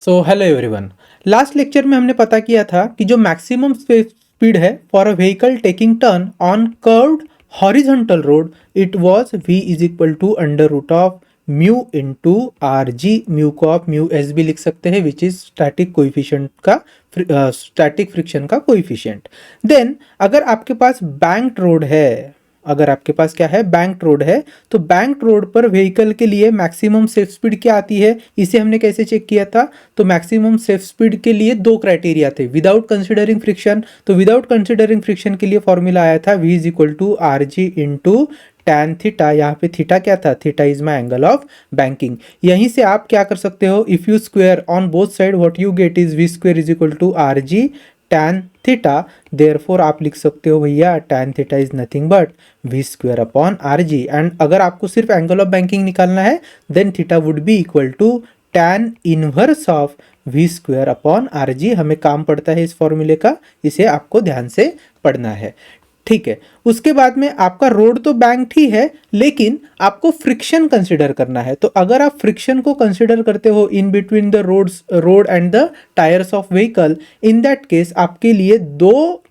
सो hello everyone. Last lecture में हमने पता किया था कि जो मैक्सिमम स्पीड है for a vehicle taking turn on curved horizontal road it was v is equal to under root of mu into r g. Mu को आप म्यू एस भी लिख सकते हैं विच इज स्टैटिक कोइफिशिएंट का static friction का coefficient. Then अगर आपके पास बैंक्ड रोड है, अगर आपके पास क्या है बैंक्ड रोड है, तो बैंक्ड रोड पर व्हीकल के लिए मैक्सिमम सेफ स्पीड क्या आती है, इसे हमने कैसे चेक किया था। तो मैक्सिमम सेफ स्पीड के लिए दो क्राइटेरिया थे विदाउट कंसिडरिंग फ्रिक्शन। तो विदाउट कंसिडरिंग फ्रिक्शन के लिए फॉर्मूला आया था v is equal to r g into tan theta. यहाँ पे थीटा क्या था, theta is my angle of banking. यहीं से आप क्या कर सकते हो, if you square on both side what you get is v square is equal to r ji tan theta. Therefore आप लिख सकते हो भैया tan theta is nothing but v square upon are g. And अगर आपको सिर्फ angle of banking निकालना है then theta would be equal to tan inverse of v square upon are g. हमें काम पड़ता है इस फॉर्मूले का, इसे आपको ध्यान से पढ़ना है, ठीक है। उसके बाद में आपका रोड तो बैंक्ड ही है लेकिन आपको फ्रिक्शन कंसिडर करना है। तो अगर आप फ्रिक्शन को कंसिडर करते हो in between the road and the tyres of vehicle, in that case आपके लिए दो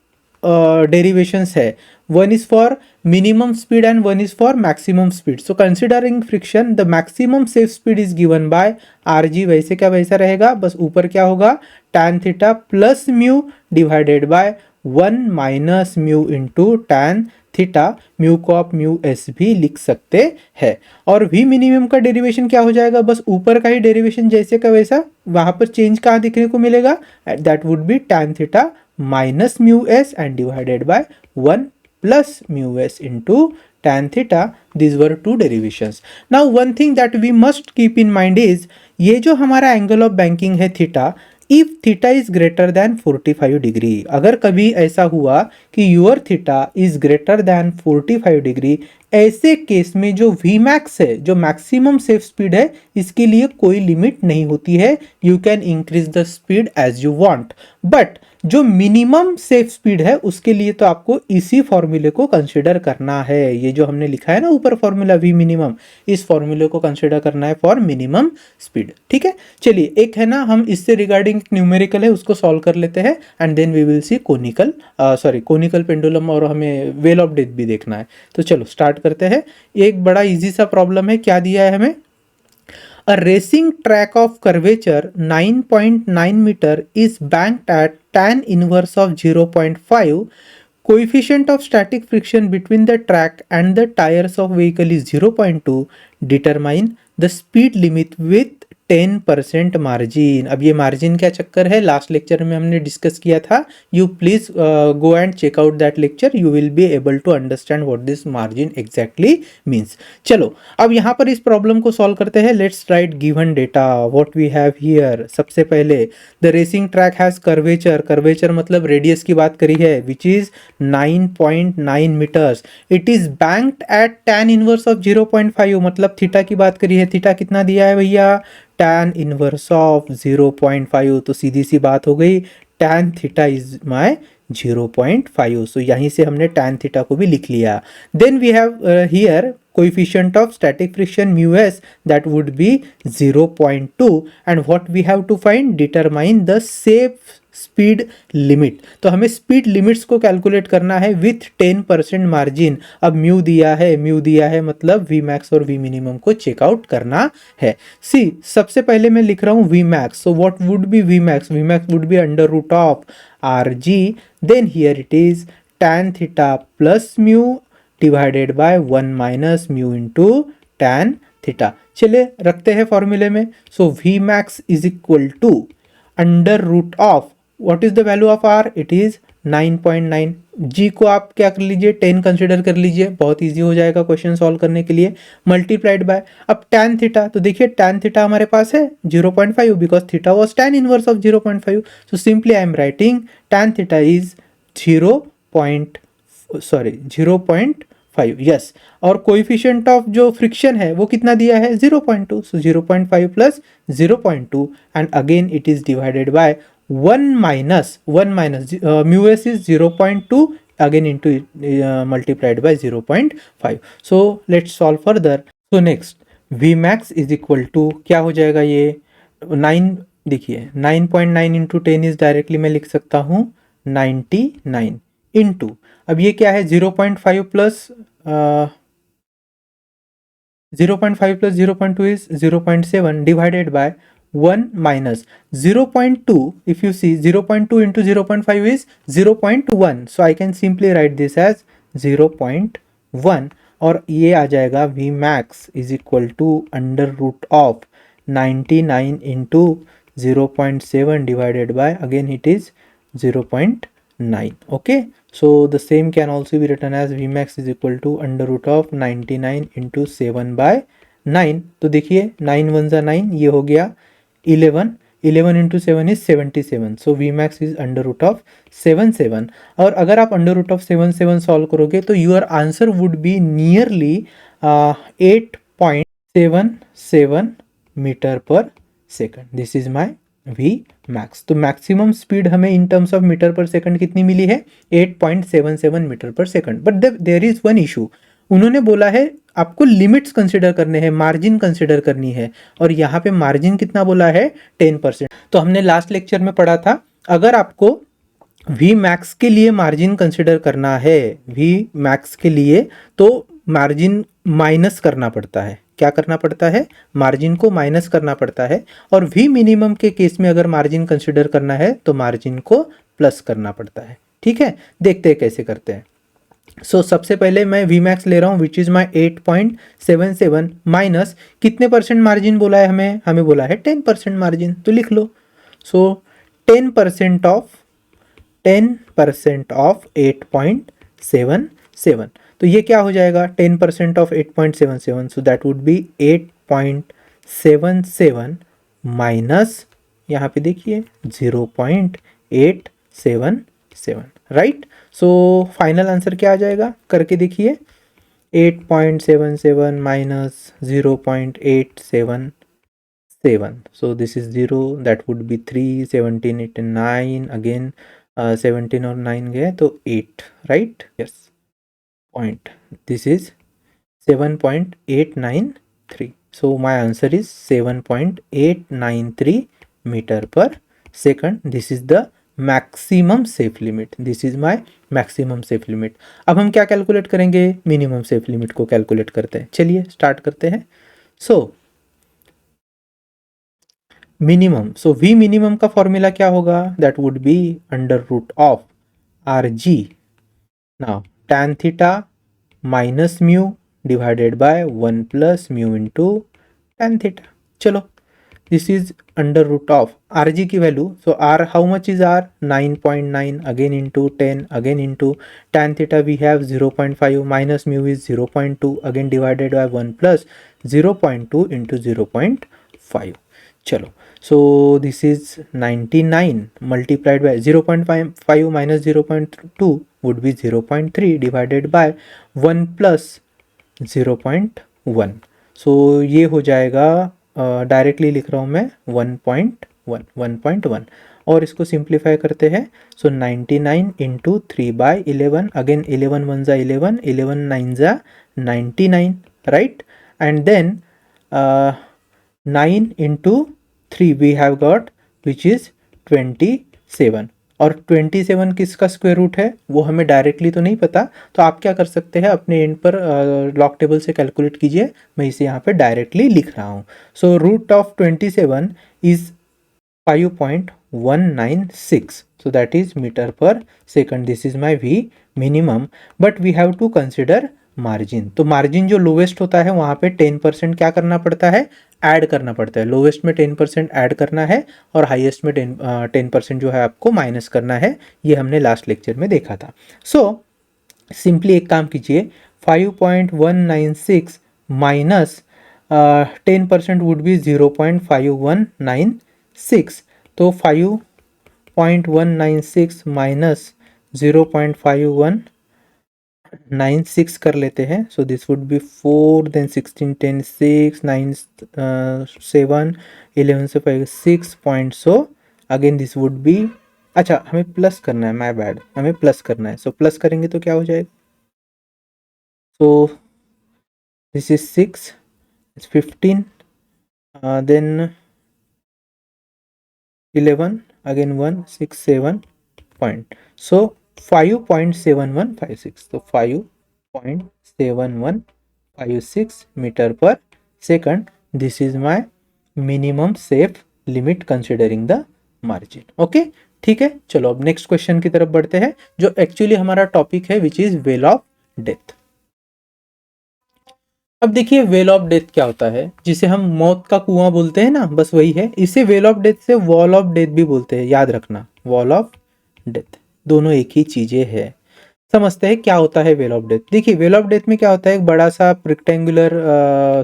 डेरिवेशंस है, one is for minimum speed and one is for maximum speed. So considering friction the maximum safe speed is given by rg। वैसे क्या वैसा रहेगा, बस ऊपर क्या होगा tan theta plus mu divided by 1 minus mu into tan theta. Mu को आप म्यू एस भी लिख सकते हैं। और v मिनिमम का डेरिवेशन क्या हो जाएगा, बस ऊपर का ही डेरिवेशन जैसे का वैसा, वहां पर चेंज कहाँ दिखने को मिलेगा, that would B tan theta minus mu S and divided by 1 plus mu s into tan theta. These were two derivations. Now one thing that we must keep in mind is ये जो हमारा angle of banking है theta, if theta is greater than 45 degree, अगर कभी ऐसा हुआ कि your theta is greater than 45 degree, ऐसे केस में जो वी मैक्स है, जो मैक्सिमम सेफ स्पीड है, इसके लिए कोई लिमिट नहीं होती है। You can increase the speed as you want, but जो मिनिमम सेफ स्पीड है उसके लिए तो आपको इसी फॉर्मूले को कंसिडर करना है। ये जो हमने लिखा है ना ऊपर फॉर्मूला वी मिनिमम, इस फॉर्मूले को कंसिडर करना है फॉर मिनिमम स्पीड, ठीक है। चलिए एक है ना, हम इससे रिगार्डिंग न्यूमेरिकल है उसको सॉल्व कर लेते हैं and then we will see conical pendulum, और हमें वेल ऑफ डेथ भी देखना है। तो चलो स्टार्ट करते हैं। एक बड़ा इजी सा प्रॉब्लम है, क्या दिया है हमें, A racing track of curvature 9.9 meter is banked at tan inverse of 0.5. Coefficient of static friction between the track and the tires of vehicle is 0.2. Determine the speed limit with 10% margin. अब ये margin क्या चक्कर है, last lecture में हमने discuss किया था। You please go and check out that lecture, you will be able to understand what this margin exactly means. चलो अब यहाँ पर इस प्रॉब्लम को सॉल्व करते हैं। Let's write given data what we have here. सबसे पहले the racing track has curvature, curvature मतलब रेडियस की बात करी है, which is 9.9 metres. It is banked at tan inverse of 0.5, मतलब थीटा की बात करी है। थीटा कितना दिया है भैया, tan इनवर्स ऑफ 0.5, तो सीधी सी बात हो गई tan theta is my 0.5। So यहीं से हमने tan थीटा को भी लिख लिया। Then we have here coefficient of static friction mu s, that would be 0.2, and what we have to find, determine the safe speed limit. तो हमें speed limits को कैलकुलेट करना है विथ 10% मार्जिन। अब म्यू दिया है मतलब वी मैक्स और वी मिनिमम को चेकआउट करना है। सी सबसे पहले मैं लिख रहा हूँ v max, so what would be v max, v max would be under root of r g, then here it is tan theta plus mu divided by 1 minus mu into tan theta. चलिए रखते हैं फॉर्मूले में। So v max is equal to under root of, what is the value of R, it is 9.9। G को आप क्या कर लीजिए, 10 कंसिडर कर लीजिए, बहुत इजी हो जाएगा क्वेश्चन सॉल्व करने के लिए। मल्टीप्लाइड बाय अब tan थीटा, तो देखिए tan थीटा हमारे पास है 0.5 because theta was tan inverse of 0.5। So simply I am writing tan theta is 0.5, yes. और कोएफिशिएंट ऑफ जो फ्रिक्शन है वो कितना दिया है, 0.2, सो 0.5 plus 0.2 and again it is divided by 1 minus mu s is 0.2 again into multiplied by 0.5. so let's solve further. So next v max is equal to क्या हो जाएगा, ये 9 देखिए 9.9 इंटू 10 इज डायरेक्टली मैं लिख सकता हूँ 99 इंटू, अब ये क्या है 0.5 plus 0.5 plus 0.2 is 0.7 divided by 1 minus 0.2. If you see 0.2 into 0.5 is 0.1. So I can simply write this as 0.1 और ये आ जाएगा V max is equal to under root of 99 into 0.7 divided by, again it is 0.9. Okay, so the same can also be written as Vmax is equal to under root of 99 into 7 by 9. तो देखिए 9 one ज़ा 9, ये हो गया 11, 11 into 7 is 77. So v max is under root of 77. और अगर आप under root of 77 solve करोगे तो your answer would be nearly 8.77 metre per second. This is my V max. तो मैक्सिमम स्पीड हमें in terms of metre per second कितनी मिली है? 8.77 metre per second. But there is one issue. उन्होंने बोला है आपको लिमिट्स कंसिडर करने हैं, मार्जिन कंसिडर करनी है, और यहाँ पे मार्जिन कितना बोला है? 10%. तो हमने लास्ट लेक्चर में पढ़ा था, अगर आपको वी मैक्स के लिए मार्जिन कंसिडर करना है, वी मैक्स के लिए, तो मार्जिन माइनस करना पड़ता है. क्या करना पड़ता है? मार्जिन को माइनस करना पड़ता है. और वी मिनिमम के केस में अगर मार्जिन कंसिडर करना है तो मार्जिन को प्लस करना पड़ता है. ठीक है, देखते हैं कैसे करते हैं. सबसे पहले मैं वी मैक्स ले रहा हूँ विच इज़ माई 8.77 माइनस कितने परसेंट मार्जिन बोला है हमें? हमें बोला है 10% मार्जिन, तो लिख लो. 10% ऑफ 8.77. तो ये क्या हो जाएगा? 10% of 8.77, so that would B 8.77 minus, यहाँ पे देखिए 0.877. राइट. सो फाइनल आंसर क्या आ जाएगा? करके देखिए. 8.77 minus 0.877. So this is 0, that would be 3, 17, 8 and 9. Again 17 और 9 गए तो 8. Right? Yes. Point. This is 7.893. So my answer is 7.893 meter per second. This is the maximum safe limit. This is my maximum safe limit. अब हम क्या calculate करेंगे? Minimum safe limit को calculate करते हैं. चलिए स्टार्ट करते हैं. मिनिमम, वी मिनिमम का फॉर्मूला क्या होगा? That would be under root of r g. Now tan theta minus mu divided by 1 plus mu into tan theta. चलो, this is under root of rg की value. so r, how much is r? 9.9, again into 10, again into tan theta we have 0.5 minus mu is 0.2, again divided by 1 plus 0.2 into 0.5. चलो, so this is 99 multiplied by 0.5 minus 0.2 would be 0.3 divided by 1 plus 0.1. so ये हो जाएगा, directly लिख रहा हूँ मैं 1.1. और इसको सिंप्लीफाई करते हैं. सो 99 इंटू 3/11, अगेन 11 वन ज़ा 11, 11 नाइन ज़ा 99. Right. And then 9 into 3 we have got which is 27. और 27 किसका स्क्वायर रूट है वो हमें डायरेक्टली तो नहीं पता, तो आप क्या कर सकते हैं, अपने एंड पर लॉग टेबल से कैलकुलेट कीजिए. मैं इसे यहाँ पे डायरेक्टली लिख रहा हूँ. So root of 27 is 5.196. so that is meter per second. this is my v minimum, but we have to consider margin. तो मार्जिन जो लोवेस्ट होता है वहाँ पे 10% क्या करना पड़ता है? ऐड करना पड़ता है. लोवेस्ट में 10% ऐड करना है और हाईएस्ट में 10% जो है आपको माइनस करना है. ये हमने लास्ट लेक्चर में देखा था. सिंपली एक काम कीजिए, 5.196 माइनस 10% वुड बी 0.5196. तो 5.196 माइनस 0.5196 कर लेते हैं. So this would be 4, then 16, 10, 6, 9, 7, 11 से 5, 6 point. So again this would be, अच्छा हमें प्लस करना है, माय बैड, हमें प्लस करना है. सो प्लस करेंगे तो क्या हो जाएगा? So this is 6, it's 15, then 11 again 1 6 7 point, so 5.7156, so 5.7156 meter per second. This is my minimum safe limit considering the margin. Okay ठीक है, चलो अब नेक्स्ट क्वेश्चन की तरफ बढ़ते हैं जो एक्चुअली हमारा टॉपिक है which is well of death. अब देखिए वेल ऑफ डेथ क्या होता है, जिसे हम मौत का कुआं बोलते हैं ना, बस वही है। इसे वेल ऑफ डेथ से वॉल ऑफ डेथ भी बोलते हैं, याद रखना, वॉल ऑफ डेथ दोनों एक ही चीजें है। समझते हैं क्या होता है वेल ऑफ डेथ। देखिए वेल ऑफ डेथ में क्या होता है, एक बड़ा सा रेक्टेंगुलर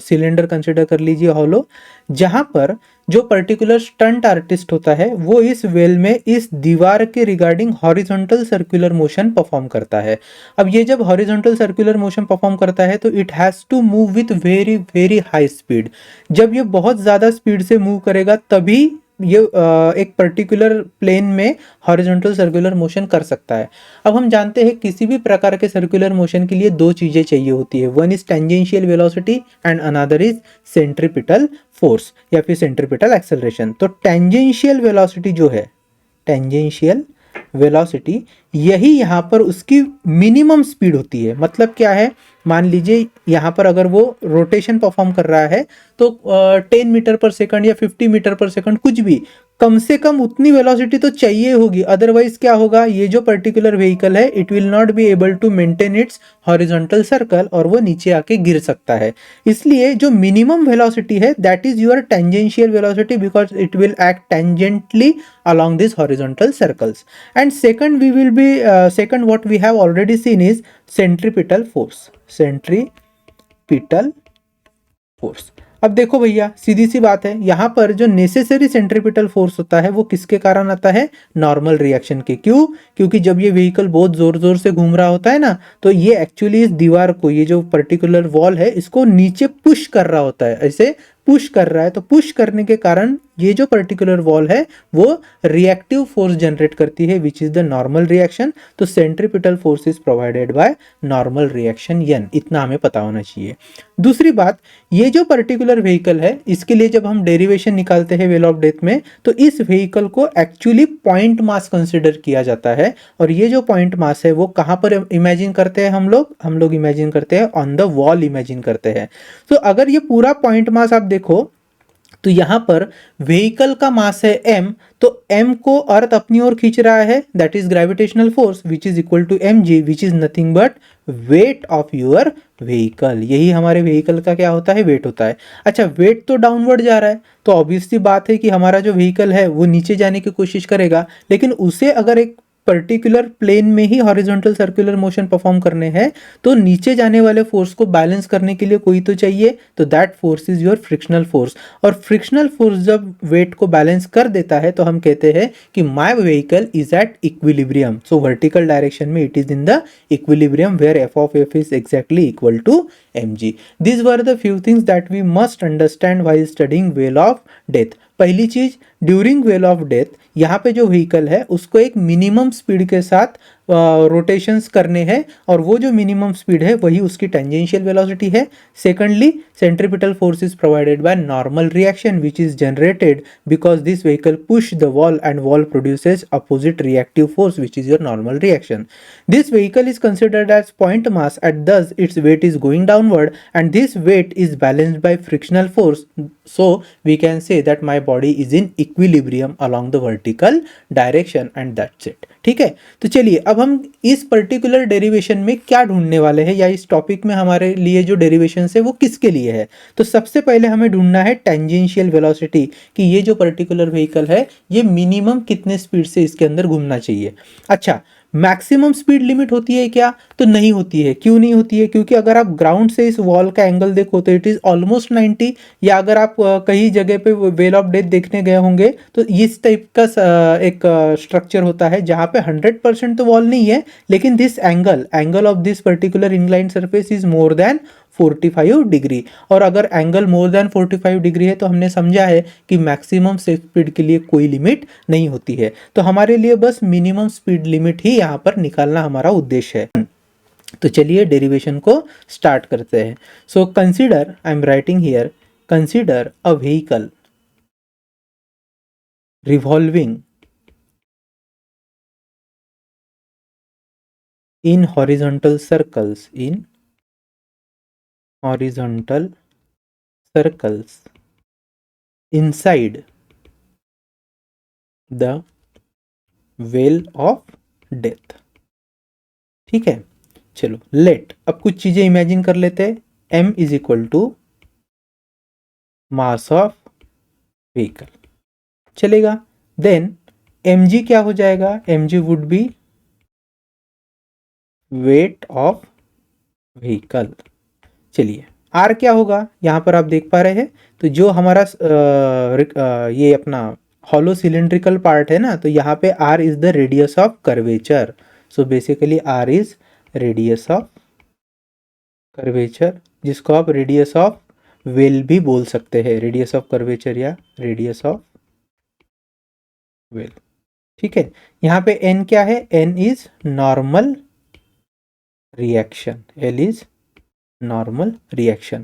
सिलेंडर कंसिडर कर लीजिए, हॉलो, जहां पर जो पर्टिकुलर स्टंट आर्टिस्ट होता है वो इस वेल में इस दीवार के regarding horizontal circular motion perform करता है। अब ये जब हॉरिजॉन्टल सर्कुलर मोशन परफॉर्म करता है तो it has to move with very very high speed. जब ये बहुत ज़्यादा स्पीड से मूव करेगा तभी ये एक पर्टिकुलर प्लेन में हॉरिजॉन्टल सर्कुलर मोशन कर सकता है। अब हम जानते हैं किसी भी प्रकार के सर्कुलर मोशन के लिए दो चीज़ें चाहिए होती है, one is tangential velocity and another is centripetal force या फिर सेंट्रीपिटल एक्सेलरेशन। तो टेंजेंशियल वेलोसिटी जो है, टेंजेंशियल वेलोसिटी, यही यहाँ पर उसकी मिनिमम स्पीड होती है। मतलब क्या है, मान लीजिए यहाँ पर अगर वो रोटेशन परफॉर्म कर रहा है तो 10 मीटर पर सेकंड या 50 मीटर पर सेकंड, कुछ भी, कम से कम उतनी वेलोसिटी तो चाहिए होगी, अदरवाइज क्या होगा, ये जो पर्टिकुलर व्हीकल है it will not be able to maintain its horizontal circle और वो नीचे आके गिर सकता है। इसलिए जो मिनिमम वेलोसिटी है that is your tangential velocity because it will act tangentially along these horizontal circles. And second we will be second what we have already seen is centripetal force, centripetal force. अब देखो भैया सीधी सी बात है, यहाँ पर जो necessary centripetal force होता है वो किसके कारण आता है, नॉर्मल रिएक्शन के। क्यों, क्योंकि जब ये व्हीकल बहुत जोर जोर से घूम रहा होता है ना तो ये एक्चुअली इस दीवार को, ये जो पर्टिकुलर वॉल है इसको नीचे पुश कर रहा होता है, ऐसे पुश कर रहा है। तो पुश करने के कारण ये जो पर्टिकुलर वॉल है वो रिएक्टिव फोर्स जनरेट करती है which is the normal reaction. तो centripetal force is provided by normal reaction N, इतना हमें पता होना चाहिए। दूसरी बात, ये जो पर्टिकुलर व्हीकल है इसके लिए जब हम डेरिवेशन निकालते हैं वेल ऑफ डेथ में तो इस व्हीकल को एक्चुअली पॉइंट मास कंसिडर किया जाता है। और ये जो पॉइंट मास है वो कहाँ पर इमेजिन करते हैं हम लोग इमेजिन करते हैं ऑन द वॉल, इमेजिन करते हैं। तो अगर ये पूरा पॉइंट मास आप देखो तो यहां पर व्हीकल का मास है m, तो m को अर्थ अपनी ओर खींच रहा है, that is gravitational force which is equal to mg which is nothing but weight of your vehicle. यही हमारे व्हीकल का क्या होता है, वेट होता है। अच्छा, वेट तो डाउनवर्ड जा रहा है तो ऑब्वियसली बात है कि हमारा जो व्हीकल है वो नीचे जाने की कोशिश करेगा, लेकिन उसे अगर एक पर्टिकुलर प्लेन में ही हॉरिजॉन्टल सर्कुलर मोशन परफॉर्म करने हैं तो नीचे जाने वाले फोर्स को बैलेंस करने के लिए कोई तो चाहिए, तो that force is your frictional force. और फ्रिक्शनल फोर्स जब वेट को बैलेंस कर देता है तो हम कहते हैं कि my vehicle is at equilibrium. So vertical direction में it is in the equilibrium where F of F is exactly equal to mg। These were the few things that we must understand while studying wheel of death। पहली चीज, during well of death यहाँ पे जो vehicle है उसको एक minimum speed के साथ रोटेशंस करने हैं और वो जो मिनिमम स्पीड है वही उसकी टेंजेंशियल वेलोसिटी है। Secondly, centripetal force is provided by normal reaction which is generated because this vehicle push the wall and wall produces opposite reactive force which is your normal reaction. This vehicle is considered as point mass at this its weight is going downward and this weight is balanced by frictional force, so we can say that my body is in equilibrium along the vertical direction and that's it। ठीक है, तो चलिए अब हम इस particular derivation में क्या ढूंढने वाले हैं या इस टॉपिक में हमारे लिए जो डेरिवेशन है वो किसके लिए है। तो सबसे पहले हमें ढूंढना है टेंजेंशियल वेलोसिटी, कि ये जो पर्टिकुलर व्हीकल है ये मिनिमम कितने स्पीड से इसके अंदर घूमना चाहिए। अच्छा, मैक्सिमम स्पीड लिमिट होती है क्या, तो नहीं होती है। क्यों नहीं होती है, क्योंकि अगर आप ग्राउंड से इस वॉल का एंगल देखो तो इट इज ऑलमोस्ट 90, या अगर आप कहीं जगह पे वेल ऑफ डेथ देखने गए होंगे तो इस टाइप का एक स्ट्रक्चर होता है जहाँ पे 100% तो वॉल नहीं है, लेकिन this angle of this particular inclined surface is more than 45 degree. और अगर एंगल मोर देन 45 डिग्री है तो हमने समझा है कि मैक्सिमम सेफ स्पीड के लिए कोई लिमिट नहीं होती है। तो हमारे लिए बस मिनिमम स्पीड लिमिट ही यहाँ पर निकालना हमारा उद्देश्य है। तो चलिए डेरिवेशन को स्टार्ट करते हैं। So consider, I am writing here, consider a vehicle revolving in horizontal circles inside the well of death. ठीक है, चलो लेट, अब कुछ चीजें इमेजिन कर लेते हैं। m is equal to mass of vehicle, चलेगा। देन mg क्या हो जाएगा, mg would be weight of vehicle. चलिए r क्या होगा, यहां पर आप देख पा रहे हैं, तो जो हमारा ये अपना हॉलो सिलेंड्रिकल पार्ट है ना, तो यहाँ पे r is the radius of curvature. So basically r is radius of curvature, जिसको आप रेडियस ऑफ वेल भी बोल सकते हैं, रेडियस ऑफ कर्वेचर या रेडियस ऑफ वेल। ठीक है, यहाँ पे n क्या है, n is normal reaction, l is normal reaction.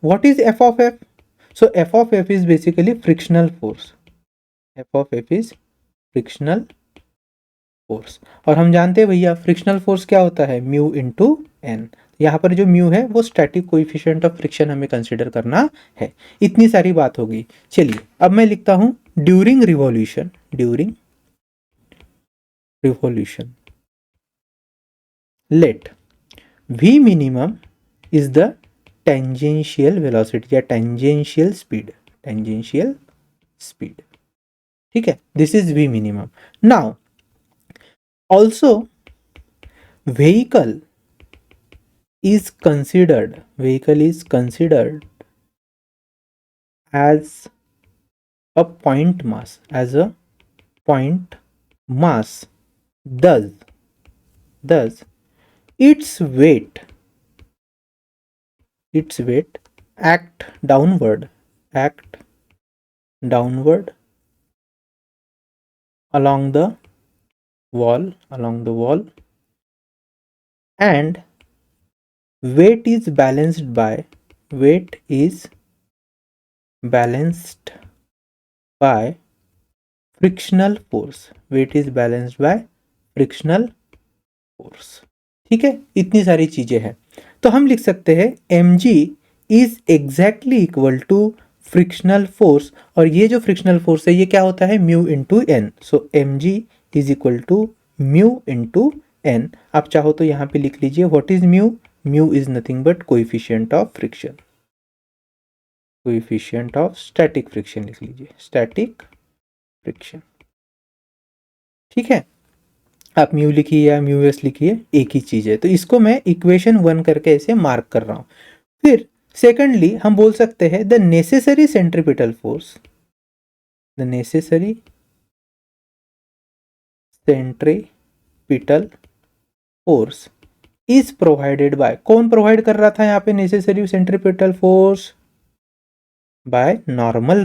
What is f of f? So f of f is basically frictional force. f of f is frictional force. और हम जानते हैं भैया फ्रिक्शनल फोर्स क्या होता है, म्यू इंटू एन। यहाँ पर जो म्यू है वो स्टैटिक कोएफिशिएंट ऑफ फ्रिक्शन हमें कंसिडर करना है। इतनी सारी बात हो गई। चलिए अब मैं लिखता हूं during revolution, let v minimum is the tangential velocity या tangential speed, ठीक है, this is v minimum. Now also vehicle is considered as a point mass, thus its weight act downward along the wall, and weight is balanced by frictional force, ठीक है। इतनी सारी चीजें हैं, तो हम लिख सकते हैं mg is exactly equal to frictional force, और ये जो फ्रिक्शनल फोर्स है ये क्या होता है, mu into n. So mg is equal to mu into n. आप चाहो तो यहाँ पे लिख लीजिए what is mu, mu is nothing but coefficient of friction, coefficient of static friction लिख लीजिए, स्टैटिक फ्रिक्शन। ठीक है, आप म्यू लिखिए या म्यू एस लिखिए, एक ही चीज है। तो इसको मैं इक्वेशन 1 करके ऐसे मार्क कर रहा हूं। फिर सेकेंडली हम बोल सकते हैं the necessary centripetal force, is provided by, कौन प्रोवाइड कर रहा था यहाँ पे necessary centripetal force, by normal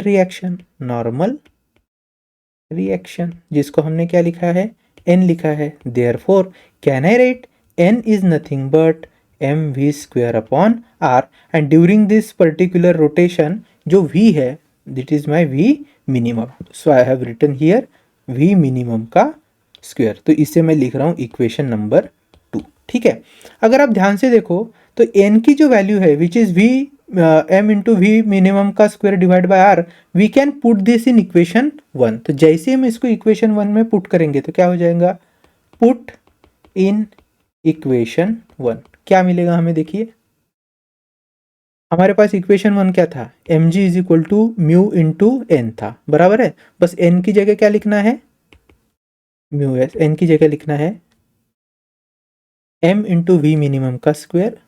reaction, जिसको हमने क्या लिखा है, n लिखा है। Therefore can I write n is nothing but mv square upon r, and during this particular rotation जो v है that is my v minimum, so I have written here v minimum का square. तो इसे मैं लिख रहा हूं equation number 2। ठीक है, अगर आप ध्यान से देखो तो n की जो वैल्यू है which is v m into we minimum का square divide by R, we can put this in equation 1। तो जैसे हम इसको इक्वेशन 1 में पुट करेंगे तो क्या हो जाएगा, पुट इन इक्वेशन 1, क्या मिलेगा हमें, देखिए हमारे पास इक्वेशन 1 क्या था, m g is equal to mu into n था, बराबर है। बस एन की जगह क्या लिखना है, म्यू एस, एन की जगह लिखना है एम इंटू वी मिनिमम का स्क्वायर,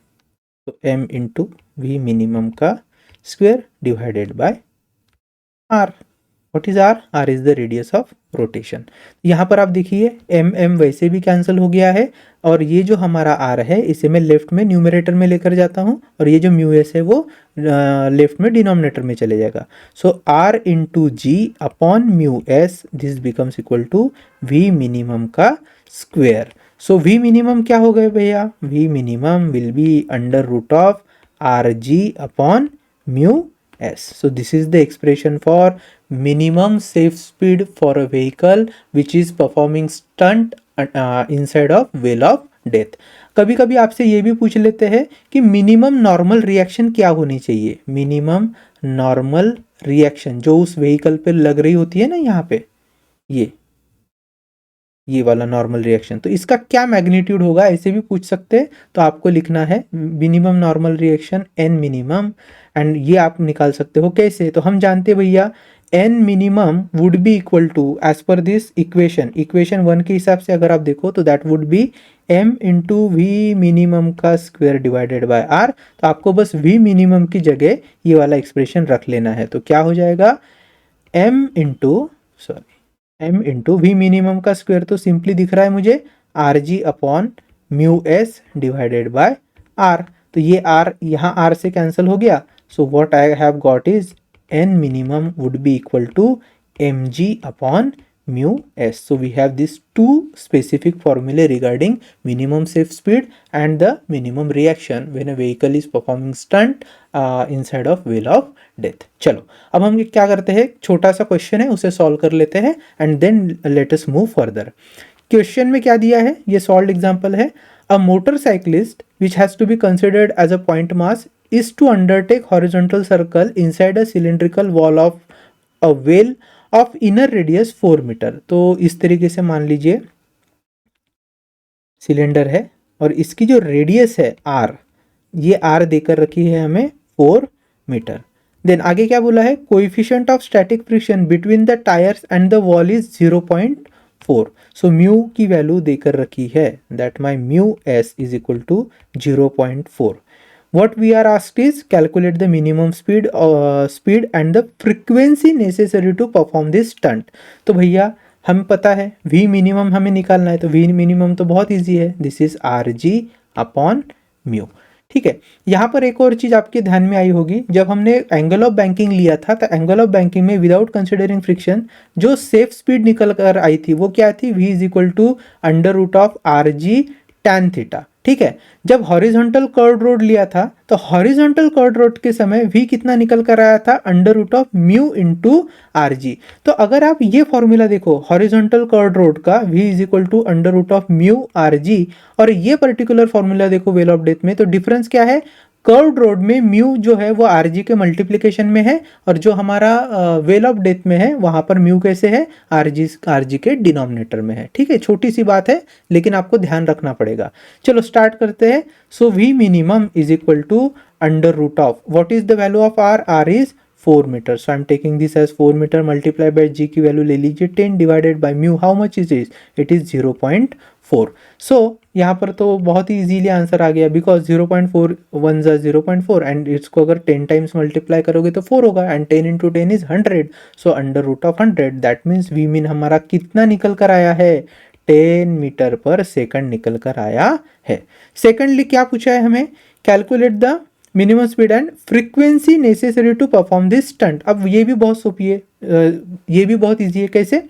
तो m इंटू वी मिनिमम का square divided by r। What is r, r is the radius of rotation. यहाँ पर आप देखिए m वैसे भी कैंसिल हो गया है, और ये जो हमारा r है इसे मैं लेफ्ट में न्यूमरेटर में लेकर जाता हूँ, और ये जो म्यू एस है वो लेफ्ट में डिनोमिनेटर में चले जाएगा। So r into g upon mu s, this becomes equal to v minimum का स्क्वायर। सो v मिनिमम क्या हो गए भैया, v minimum will be under root of rg upon mu s। So this is the expression for minimum safe speed for a vehicle which is performing stunt inside of wheel of death. कभी कभी आपसे ये भी पूछ लेते हैं कि minimum normal reaction क्या होनी चाहिए। मिनिमम नॉर्मल रिएक्शन जो उस व्हीकल पे लग रही होती है ना, यहाँ पे ये वाला नॉर्मल रिएक्शन, तो इसका क्या मैग्नीट्यूड होगा ऐसे भी पूछ सकते हैं। तो आपको लिखना है minimum normal reaction n minimum, and ये आप निकाल सकते हो कैसे। तो हम जानते हैं भैया n minimum would be equal to as per this equation 1 के हिसाब से अगर आप देखो तो that would be m into we minimum का स्क्वायर डिवाइडेड बाय r। तो आपको बस v मिनिमम की जगह ये वाला एक्सप्रेशन रख लेना है। तो क्या हो जाएगा m इंटू वी मिनिमम का स्क्वायर तो सिंपली दिख रहा है मुझे r g upon mu s divided by r. तो ये आर यहाँ आर से कैंसिल हो गया। So what I have got is n minimum would be equal to M g upon mu s. So we have these two specific formulae regarding minimum safe speed and the minimum reaction when a vehicle is performing stunt inside of wheel of death. चलो अब हम क्या करते हैं, छोटा सा question है उसे सॉल्व कर लेते हैं and then let us move further. Question में क्या दिया है, ये सॉल्व एग्जांपल है। A motorcyclist which has to be considered as a point mass is to undertake horizontal circle inside a cylindrical wall of a whale of inner radius 4 metre. तो इस तरीके से मान लीजिए सिलेंडर है और इसकी जो रेडियस है आर, ये आर देकर रखी है हमें 4 मीटर। देन आगे क्या बोला है, coefficient of static friction between the tyres and the wall is 0.4। So mu की वैल्यू देकर रखी है that my mu s is equal to 0.4। What we are asked is calculate the minimum speed and the frequency necessary to perform this stunt। तो भैया हमें पता है v minimum हमें निकालना है, तो v minimum तो बहुत इजी है, this is are g upon mu. ठीक है, यहाँ पर एक और चीज़ आपके ध्यान में आई होगी, जब हमने एंगल ऑफ बैंकिंग लिया था तो एंगल ऑफ बैंकिंग में विदाउट कंसिडरिंग फ्रिक्शन जो सेफ स्पीड निकल कर आई थी वो क्या थी, v is equal to under root of r ji tan theta. ठीक है, जब हॉरिजॉन्टल कर्व रोड लिया था तो हॉरिजॉन्टल कर्व रोड के समय v कितना निकल कर आया था, under root of mu into r g. तो अगर आप ये फॉर्मूला देखो हॉरिजॉन्टल कर्व रोड का v is equal to under root of mu r g, और ये पर्टिकुलर फॉर्मूला देखो वेल ऑफ डेथ में, तो डिफरेंस क्या है, कर्व्ड रोड में म्यू जो है वो आर जी के मल्टीप्लीकेशन में है, और जो हमारा वेल ऑफ डेथ में है वहां पर म्यू कैसे है, आर जी के डिनोमिनेटर में है। ठीक है, छोटी सी बात है लेकिन आपको ध्यान रखना पड़ेगा। चलो स्टार्ट करते हैं। So V minimum is equal to under root of what is the value of R, are is 4 metre. So I am taking this as 4 metre multiply by G की वैल्यू ले लीजिए 10 divided by mu, how much is it is 0.4। So यहाँ पर तो बहुत ही easily answer आ गया, because 0.4 one जा 0.4 and इसको अगर 10 टाइम्स मल्टीप्लाई करोगे तो 4 होगा, and 10 into 10 is 100। So under root of 100 that means we mean हमारा कितना निकल कर आया है, 10 मीटर पर सेकंड निकल कर आया है। सेकंडली क्या पूछा है हमें, calculate the minimum speed and frequency necessary to perform this stunt. अब ये भी बहुत सोपी है, ये भी बहुत ईजी है। कैसे,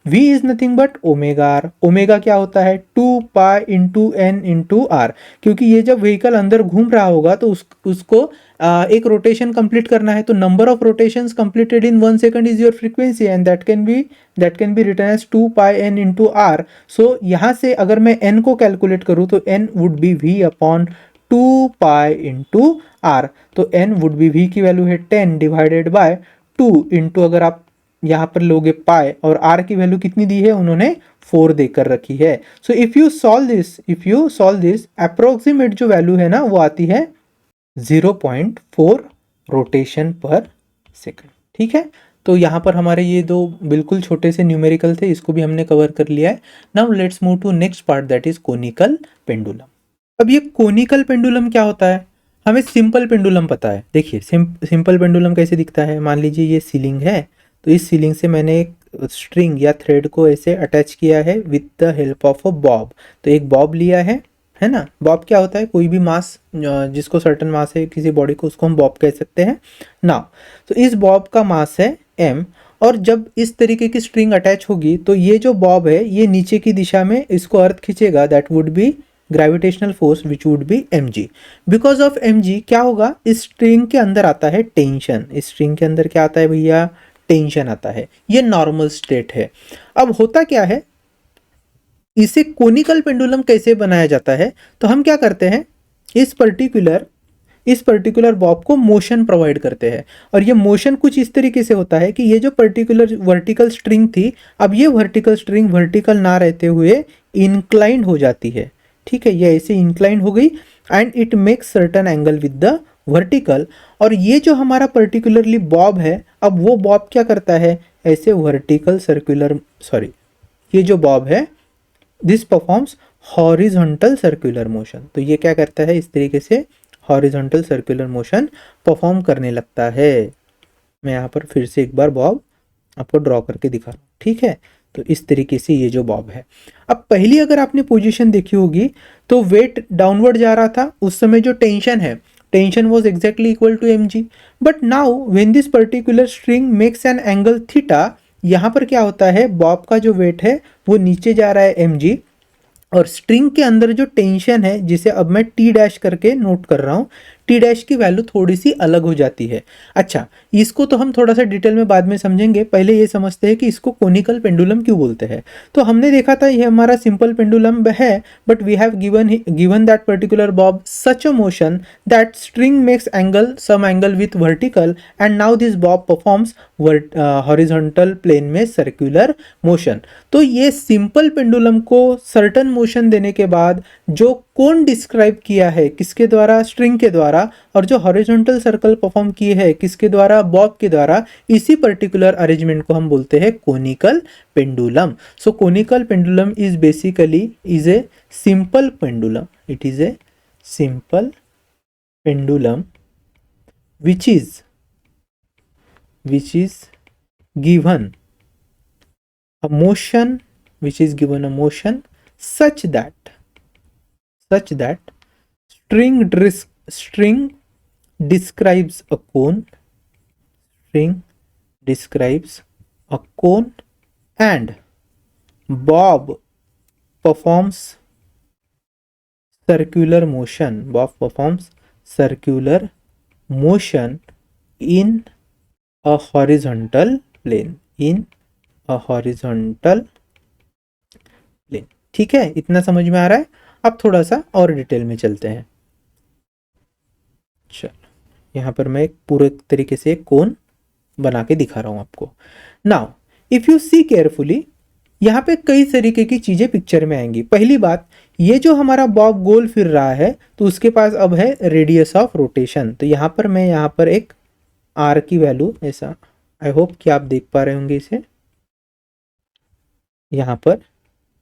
v is nothing but omega r. Omega क्या होता है, 2 pi into n into r, क्योंकि ये जब व्हीकल अंदर घूम रहा होगा तो उसको एक रोटेशन कंप्लीट करना है, तो number of rotations completed in 1 second is your frequency and that can be written as 2 pi N into R. So यहाँ से अगर मैं n को कैलकुलेट करूँ तो n would be v upon 2 pi into r. तो n वुड बी v की value है 10 डिवाइडेड बाय 2 इंटू, अगर आप यहाँ पर लोगे पाई, और आर की वैल्यू कितनी दी है उन्होंने 4 देकर रखी है। So if you solve this approximate जो वैल्यू है ना वो आती है 0.4 रोटेशन पर सेकंड। ठीक है, तो यहाँ पर हमारे ये दो बिल्कुल छोटे से न्यूमेरिकल थे, इसको भी हमने कवर कर लिया है। Now let's move to next part that is conical pendulum. अब ये कोनिकल पेंडुलम क्या होता है, हमें सिंपल पेंडुलम पता है। देखिए सिंपल पेंडुलम कैसे दिखता है, मान लीजिए ये सीलिंग है, तो इस सीलिंग से मैंने एक स्ट्रिंग या थ्रेड को ऐसे अटैच किया है with the help of a Bob. तो एक बॉब लिया है ना, बॉब क्या होता है, कोई भी मास जिसको सर्टेन मास है किसी बॉडी को, उसको हम बॉब कह सकते हैं ना। तो इस बॉब का मास है m, और जब इस तरीके की स्ट्रिंग अटैच होगी तो ये जो बॉब है ये नीचे की दिशा में इसको अर्थ खींचेगा, that would B gravitational force which would be mg। Because of mg क्या होगा, इस स्ट्रिंग के अंदर आता है टेंशन। इस स्ट्रिंग के अंदर क्या आता है भैया, टेंशन आता है, ये नॉर्मल स्टेट है। अब होता क्या है, इसे कोनिकल पेंडुलम कैसे बनाया जाता है, तो हम क्या करते हैं, इस पर्टिकुलर बॉब को मोशन प्रोवाइड करते हैं, और ये मोशन कुछ इस तरीके से होता है कि ये जो पर्टिकुलर वर्टिकल स्ट्रिंग थी, अब ये वर्टिकल स्ट्रिंग वर्टिकल ना रहते हुए इंक्लाइंड हो जाती है, ठीक है, ये ऐसे इंक्लाइंड हो गई and it makes certain angle with the vertical. और ये जो हमारा पर्टिकुलरली बॉब है, अब वो बॉब क्या करता है, ऐसे वर्टिकल सर्कुलर, सॉरी, ये जो बॉब है this performs horizontal circular motion, तो ये क्या करता है, इस तरीके से हॉरिजॉन्टल सर्कुलर मोशन परफॉर्म करने लगता है। मैं यहाँ पर फिर से एक बार बॉब आपको ड्रॉ करके दिखा रहा हूँ, ठीक है। तो इस तरीके से ये जो बॉब है, अब पहली अगर आपने पोजीशन देखी होगी तो वेट डाउनवर्ड जा रहा था, उस समय जो टेंशन है, tension was exactly equal to mg, but now when this particular string makes an angle theta, यहाँ पर क्या होता है, बॉब का जो वेट है वो नीचे जा रहा है mg, और स्ट्रिंग के अंदर जो टेंशन है, जिसे अब मैं टी डैश करके नोट कर रहा हूँ, टी डैश की वैल्यू थोड़ी सी अलग हो जाती है। अच्छा, इसको तो हम थोड़ा सा डिटेल में बाद में समझेंगे, पहले ये समझते हैं कि इसको कोनिकल पेंडुलम क्यों बोलते हैं। तो हमने देखा था ये हमारा सिंपल पेंडुलम है, but we have given that particular bob such a motion that string makes angle some angle with vertical, and now this bob performs horizontal plane में सर्कुलर मोशन। तो ये सिंपल पेंडुलम को certain motion देने के बाद जो कोन describe किया है किसके द्वारा, स्ट्रिंग के द्वारा, और जो हॉरिजॉन्टल सर्कल परफॉर्म किए है किसके द्वारा, बॉब के द्वारा, इसी पर्टिकुलर अरेंजमेंट को हम बोलते हैं conical pendulum. So conical pendulum is basically is a simple pendulum, it is a simple pendulum which is given a motion, which is given a motion such that string describes a cone, and bob performs circular motion in a horizontal plane, ठीक है, इतना समझ में आ रहा है। अब थोड़ा सा और डिटेल में चलते हैं। चलो, यहाँ पर मैं एक पूरे तरीके से कोन बना के दिखा रहा हूँ आपको। Now if you see carefully, यहाँ पे कई तरीके की चीजें पिक्चर में आएंगी। पहली बात, ये जो हमारा बॉब गोल फिर रहा है तो उसके पास अब है रेडियस ऑफ रोटेशन, तो यहाँ पर मैं यहाँ पर एक आर की वैल्यू, ऐसा आई होप कि आप देख पा रहे होंगे इसे, यहाँ पर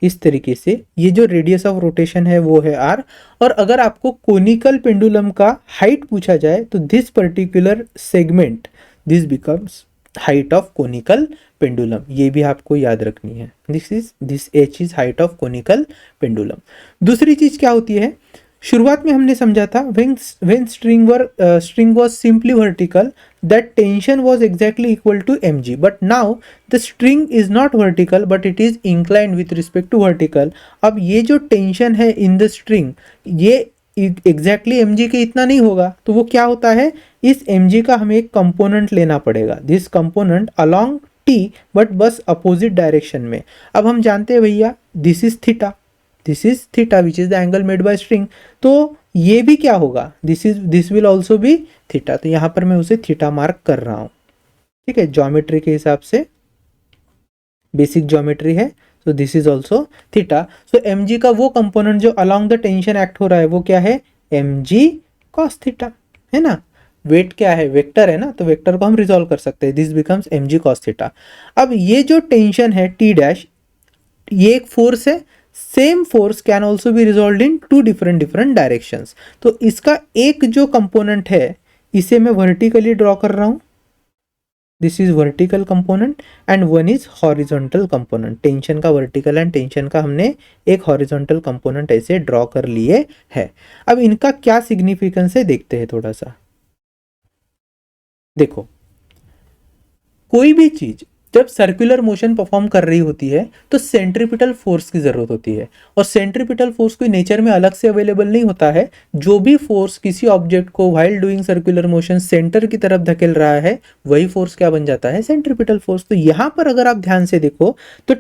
इस तरीके से ये जो रेडियस ऑफ रोटेशन है वो है आर। और अगर आपको कोनिकल पेंडुलम का हाइट पूछा जाए तो this particular segment, this becomes height of conical pendulum, ये भी आपको याद रखनी है, this H is height of conical pendulum. दूसरी चीज क्या होती है, शुरुआत में हमने समझा था when string was simply vertical, that tension was exactly equal to mg, but now the string is not vertical but it is inclined with respect to vertical। अब ये जो टेंशन है इन द स्ट्रिंग, ये exactly mg के इतना नहीं होगा, तो वो क्या होता है, इस mg का हमें एक कंपोनेंट लेना पड़ेगा, this component along t, but बस अपोजिट डायरेक्शन में। अब हम जानते हैं भैया this is theta which is the angle made bye string, तो ये भी क्या होगा, this will also be theta, तो यहाँ पर मैं उसे थीटा मार्क कर रहा हूँ, ठीक है, ज्योमेट्री के हिसाब से, बेसिक ज्योमेट्री है, तो this is also theta. So mg का वो कंपोनेंट जो अलोंग द टेंशन एक्ट हो रहा है वो क्या है, mg cos थीटा, है ना, वेट क्या है, वेक्टर है ना, तो वेक्टर को हम रिजॉल्व कर सकते हैं, this becomes mg cos theta. अब ये जो टेंशन है टी डैश, ये एक फोर्स है, same force can also be resolve in to different directions, तो इसका एक जो कंपोनेंट है इसे मैं वर्टिकली ड्रॉ कर रहा हूं, this is vertical component, and one is horizontal component, tension का वर्टिकल एंड टेंशन का हमने एक हॉरिजॉन्टल कंपोनेंट ऐसे ड्रॉ कर लिए है। अब इनका क्या सिग्निफिकेंस है देखते हैं थोड़ा सा। देखो, कोई भी चीज जब सर्कुलर मोशन परफॉर्म कर रही होती है तो सेंट्रीपिटल फोर्स की जरूरत होती है, और सेंट्रीपिटल फोर्स कोई नेचर में अलग से अवेलेबल नहीं होता है। जो भी फोर्स किसी ऑब्जेक्ट को while doing circular motion centre की तरफ धकेल रहा है, वही फोर्स क्या बन जाता है, सेंट्रीपिटल फोर्स। तो यहां पर अगर आप ध्यान से देखो तो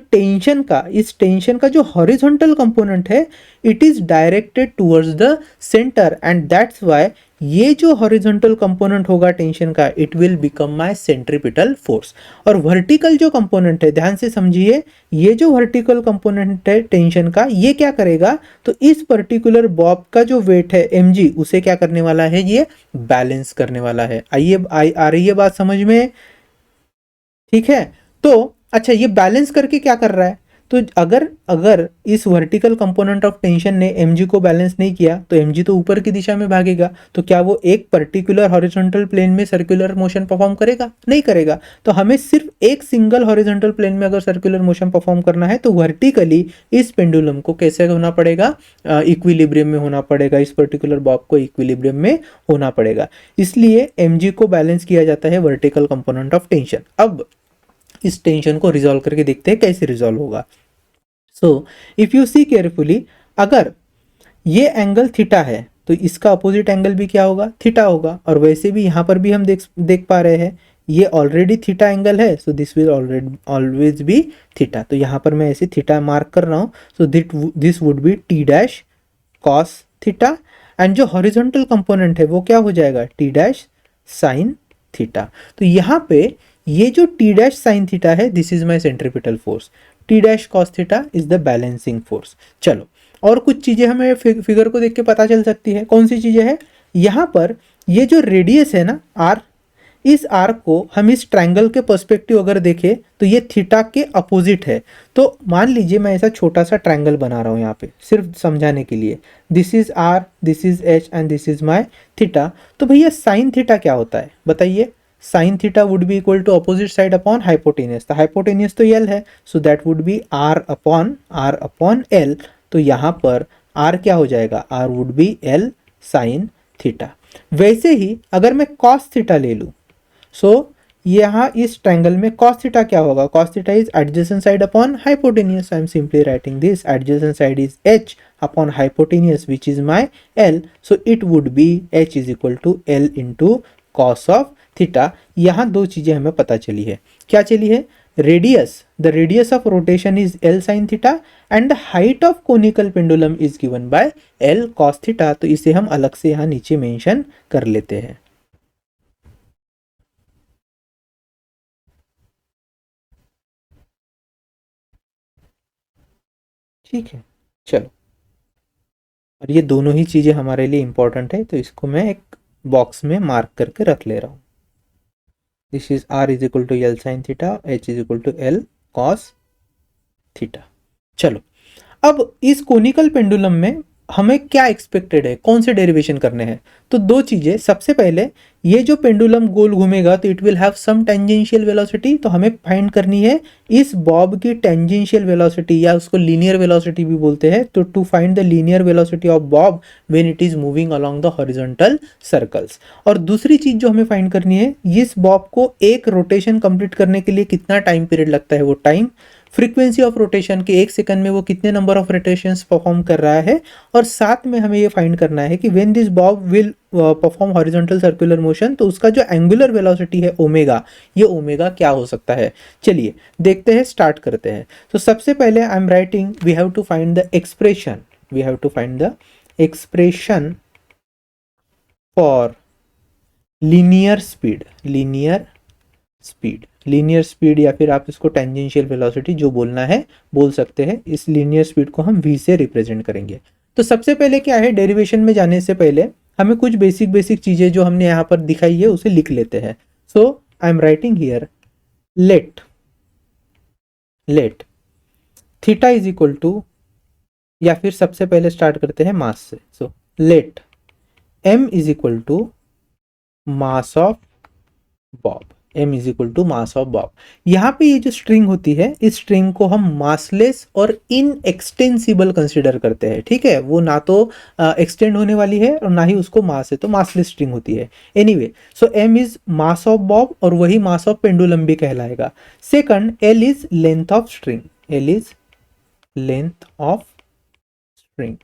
इस टेंशन का जो हॉरिजॉन्टल कंपोनेंट है, it is directed towards the centre, and that's why ये जो हॉरिजॉन्टल कंपोनेंट होगा टेंशन का, it will become my centripetal force. और वर्टिकल जो कंपोनेंट है, ध्यान से समझिए, ये जो वर्टिकल कंपोनेंट है टेंशन का, ये क्या करेगा, तो इस पर्टिकुलर बॉब का जो वेट है mg, उसे क्या करने वाला है, ये बैलेंस करने वाला है। आ रही है बात समझ में? ठीक है। तो अच्छा, ये बैलेंस करके क्या कर रहा है, तो अगर अगर इस वर्टिकल कंपोनेंट ऑफ टेंशन ने mg को बैलेंस नहीं किया तो mg तो ऊपर की दिशा में भागेगा, तो क्या वो एक पर्टिकुलर हॉरिजॉन्टल प्लेन में सर्कुलर मोशन परफॉर्म करेगा? नहीं करेगा। तो हमें सिर्फ एक सिंगल हॉरिजॉन्टल प्लेन में अगर सर्कुलर मोशन परफॉर्म करना है तो वर्टिकली इस पेंडुलम को कैसे होना पड़ेगा, इक्विलिब्रियम में होना पड़ेगा, इस पर्टिकुलर बॉब को इक्विलिब्रियम में होना पड़ेगा। इसलिए mg को बैलेंस किया जाता है वर्टिकल कंपोनेंट ऑफ टेंशन। अब इस टेंशन को रिजॉल्व करके देखते हैं कैसे रिजॉल्व होगा। So if you see carefully, अगर ये एंगल थीटा है तो इसका अपोजिट एंगल भी क्या होगा, थीटा होगा। और वैसे भी यहाँ पर भी हम देख पा रहे हैं ये ऑलरेडी थीटा एंगल है, so this will always be theta. तो यहाँ पर मैं ऐसे थीटा मार्क कर रहा हूँ, सो this would B T dash cos theta, and जो हॉरिजॉन्टल कंपोनेंट है वो क्या हो जाएगा, टी डैश साइन थीटा। तो यहाँ पे ये जो टी डैश साइन थीटा है, this is my centripetal force, T dash cos theta is the balancing force. चलो, और कुछ चीजें हमें फिगर को देख के पता चल सकती है। कौन सी चीजें हैं, यहाँ पर ये जो रेडियस है ना आर, इस आर को हम इस ट्रायंगल के पर्सपेक्टिव अगर देखें तो ये थीटा के अपोजिट है। तो मान लीजिए मैं ऐसा छोटा सा ट्रायंगल बना रहा हूँ यहाँ पे सिर्फ समझाने के लिए, this is r, this is h and this is my theta. तो भैया साइन थीटा क्या होता है बताइए, sine theta would be equal to opposite side upon hypotenuse. तो हाइपोटेनियस तो एल है, so that would be r upon l. तो यहाँ पर आर क्या हो जाएगा, r would be l sine theta. वैसे ही अगर मैं कॉस थीटा ले लूँ, सो यहाँ इस ट्रायंगल में cos थीटा क्या होगा, cos theta is adjacent side upon hypotenuse. I am simply writing this, adjacent side is h upon hypotenuse which is my l, so it would be h is equal to l into cos of theta. यहाँ दो चीजें हमें पता चली है, क्या चली है, radius, the radius of rotation is l sine theta and the height of conical pendulum is given bye l cos theta. तो इसे हम अलग से यहाँ नीचे मेंशन कर लेते हैं। ठीक है, चलो, और ये दोनों ही चीज़ें हमारे लिए इंपॉर्टेंट है, तो इसको मैं एक बॉक्स में मार्क करके रख ले रहा हूँ। This is r is equal to L sine theta, h is equal to l cos theta. चलो, अब इस कोनिकल पेंडुलम में हमें क्या एक्सपेक्टेड है, कौन से डेरिवेशन करने हैं, तो दो चीजें। सबसे पहले ये जो पेंडुलम गोल घूमेगा तो it will have some tangential velocity, तो हमें फाइंड करनी है इस बॉब की टेंजेंशियल वेलोसिटी, या उसको लीनियर वेलोसिटी भी बोलते हैं। तो to find the linear velocity of bob when it is moving along the horizontal circles. और दूसरी चीज जो हमें फाइंड करनी है, इस बॉब को एक रोटेशन कंप्लीट करने के लिए कितना टाइम पीरियड लगता है, वो टाइम, फ्रीक्वेंसी ऑफ रोटेशन के एक सेकंड में वो कितने नंबर ऑफ रोटेशंस परफॉर्म कर रहा है, और साथ में हमें ये फाइंड करना है कि when this Bob will perform horizontal circular motion, तो उसका जो एंगुलर वेलोसिटी है ओमेगा, ये ओमेगा क्या हो सकता है। चलिए देखते हैं, स्टार्ट करते हैं। तो सबसे पहले I am writing, we have to find the expression for linear speed, या फिर आप इसको टेंजेंशियल वेलोसिटी जो बोलना है बोल सकते हैं। इस लीनियर स्पीड को हम v से रिप्रेजेंट करेंगे। तो सबसे पहले क्या है, डेरिवेशन में जाने से पहले हमें कुछ बेसिक चीजें जो हमने यहाँ पर दिखाई है उसे लिख लेते हैं। So I am writing here, let theta is equal to, या फिर सबसे पहले स्टार्ट करते हैं मास से। So let m is equal to mass of bob, m is equal to mass of bob. यहाँ पे ये जो स्ट्रिंग होती है, इस स्ट्रिंग को हम मासलेस और इनएक्सटेंसिबल कंसिडर करते हैं, ठीक है। वो ना तो एक्सटेंड होने वाली है और ना ही उसको मास है, तो मासलेस स्ट्रिंग होती है। Anyway, so m is mass of bob और वही मास ऑफ पेंडुलम भी कहलाएगा। Second, l is length of string, l is length of string.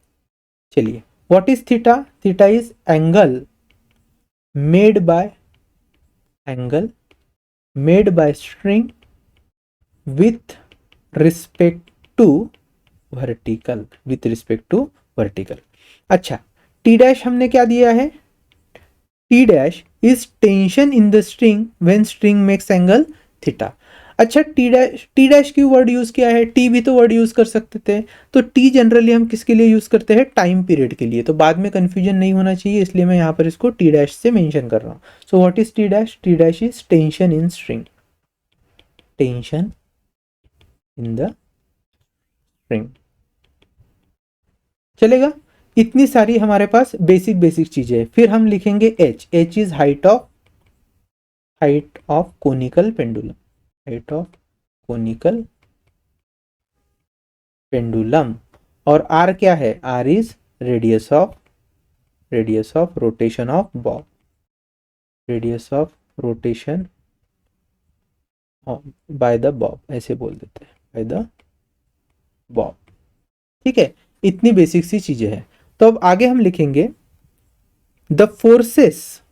चलिए, what is theta? Theta is angle made by string with respect to vertical, with respect to vertical। अच्छा, T dash हमने क्या दिया है? T dash is tension in the string when string makes angle theta। अच्छा, T dash क्यों word use किया है? T भी तो वर्ड यूज कर सकते थे। तो टी जनरली हम किसके लिए यूज करते हैं? टाइम पीरियड के लिए। तो बाद में कंफ्यूजन नहीं होना चाहिए, इसलिए मैं यहाँ पर इसको टी डैश से मेंशन कर रहा हूँ। सो what is T dash? T dash is tension in string, tension in the string. चलेगा? इतनी सारी हमारे पास बेसिक चीजें हैं। फिर हम लिखेंगे h. H is height of conical pendulum, height of conical pendulum. और आर क्या है? Are is radius of rotation of bob, radius of rotation by the bob, ऐसे बोल देते हैं, बाय द बॉब। ठीक है, इतनी बेसिक सी चीजें हैं। तो अब आगे हम लिखेंगे the forces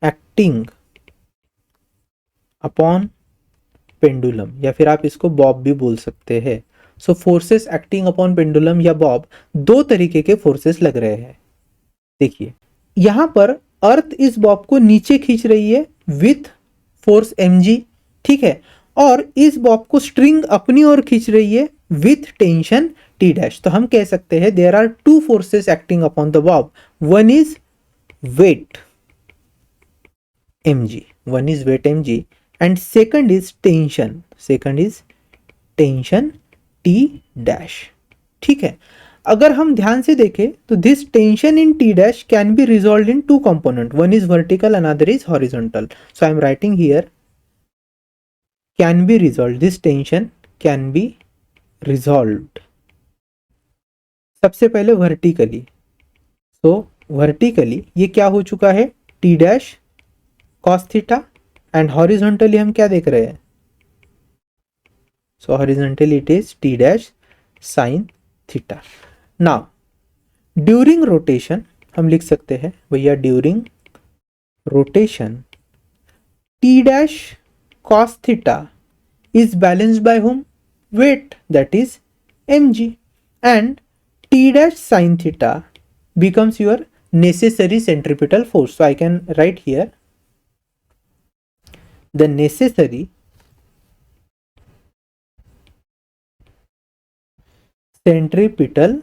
acting upon pendulum, या फिर आप इसको बॉब भी बोल सकते हैं। सो फोर्सेस एक्टिंग अपॉन पेंडुलम या बॉब, दो तरीके के फोर्सेस लग रहे हैं। देखिए, यहां पर अर्थ इस बॉब को नीचे खींच रही है विथ फोर्स mg, ठीक है, और इस बॉब को स्ट्रिंग अपनी ओर खींच रही है विथ टेंशन T डैश। तो हम कह सकते हैं there are two forces acting upon the bob, one is weight mg, one is weight mg and second is tension T dash। ठीक है, अगर हम ध्यान से देखें तो this tension in T dash can be resolve in to component, one is vertical another is horizontal. So I am writing here can be resolve, this tension can be resolved. सबसे पहले वर्टिकली, सो vertically ये क्या हो चुका है? T dash cos theta, and horizontally हम क्या देख रहे हैं? So horizontally it is T dash sine theta. Now during rotation हम लिख सकते हैं भैया, during rotation T dash cos theta is balanced by whom? Weight, that is mg, and T dash sin theta becomes your necessary centripetal force. So I can write here the necessary centripetal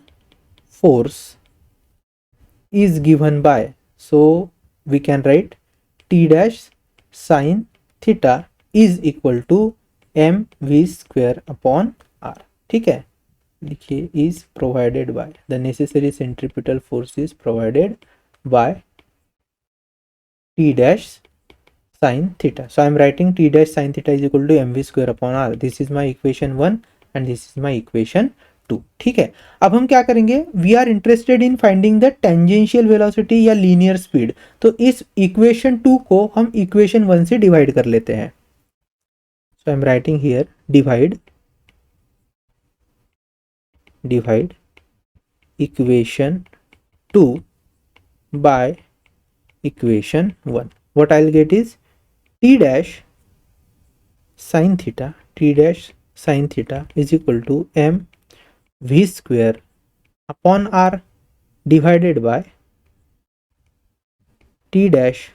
force is given by, so we can write T dash sin theta is equal to mv square upon r। ठीक है, लिखिए is provided by, the necessary centripetal force is provided by T dash sin theta। So I am writing T dash sin theta is equal to mv square upon r। This is my equation 1 and this is my equation 2। ठीक है, अब हम क्या करेंगे? We are interested in finding the tangential velocity या linear speed. तो इस equation 2 को हम इक्वेशन 1 से डिवाइड कर लेते हैं। So I am writing here divide equation 2 by equation 1। what I'll get is T dash sin theta is equal to mv square upon r divided by T dash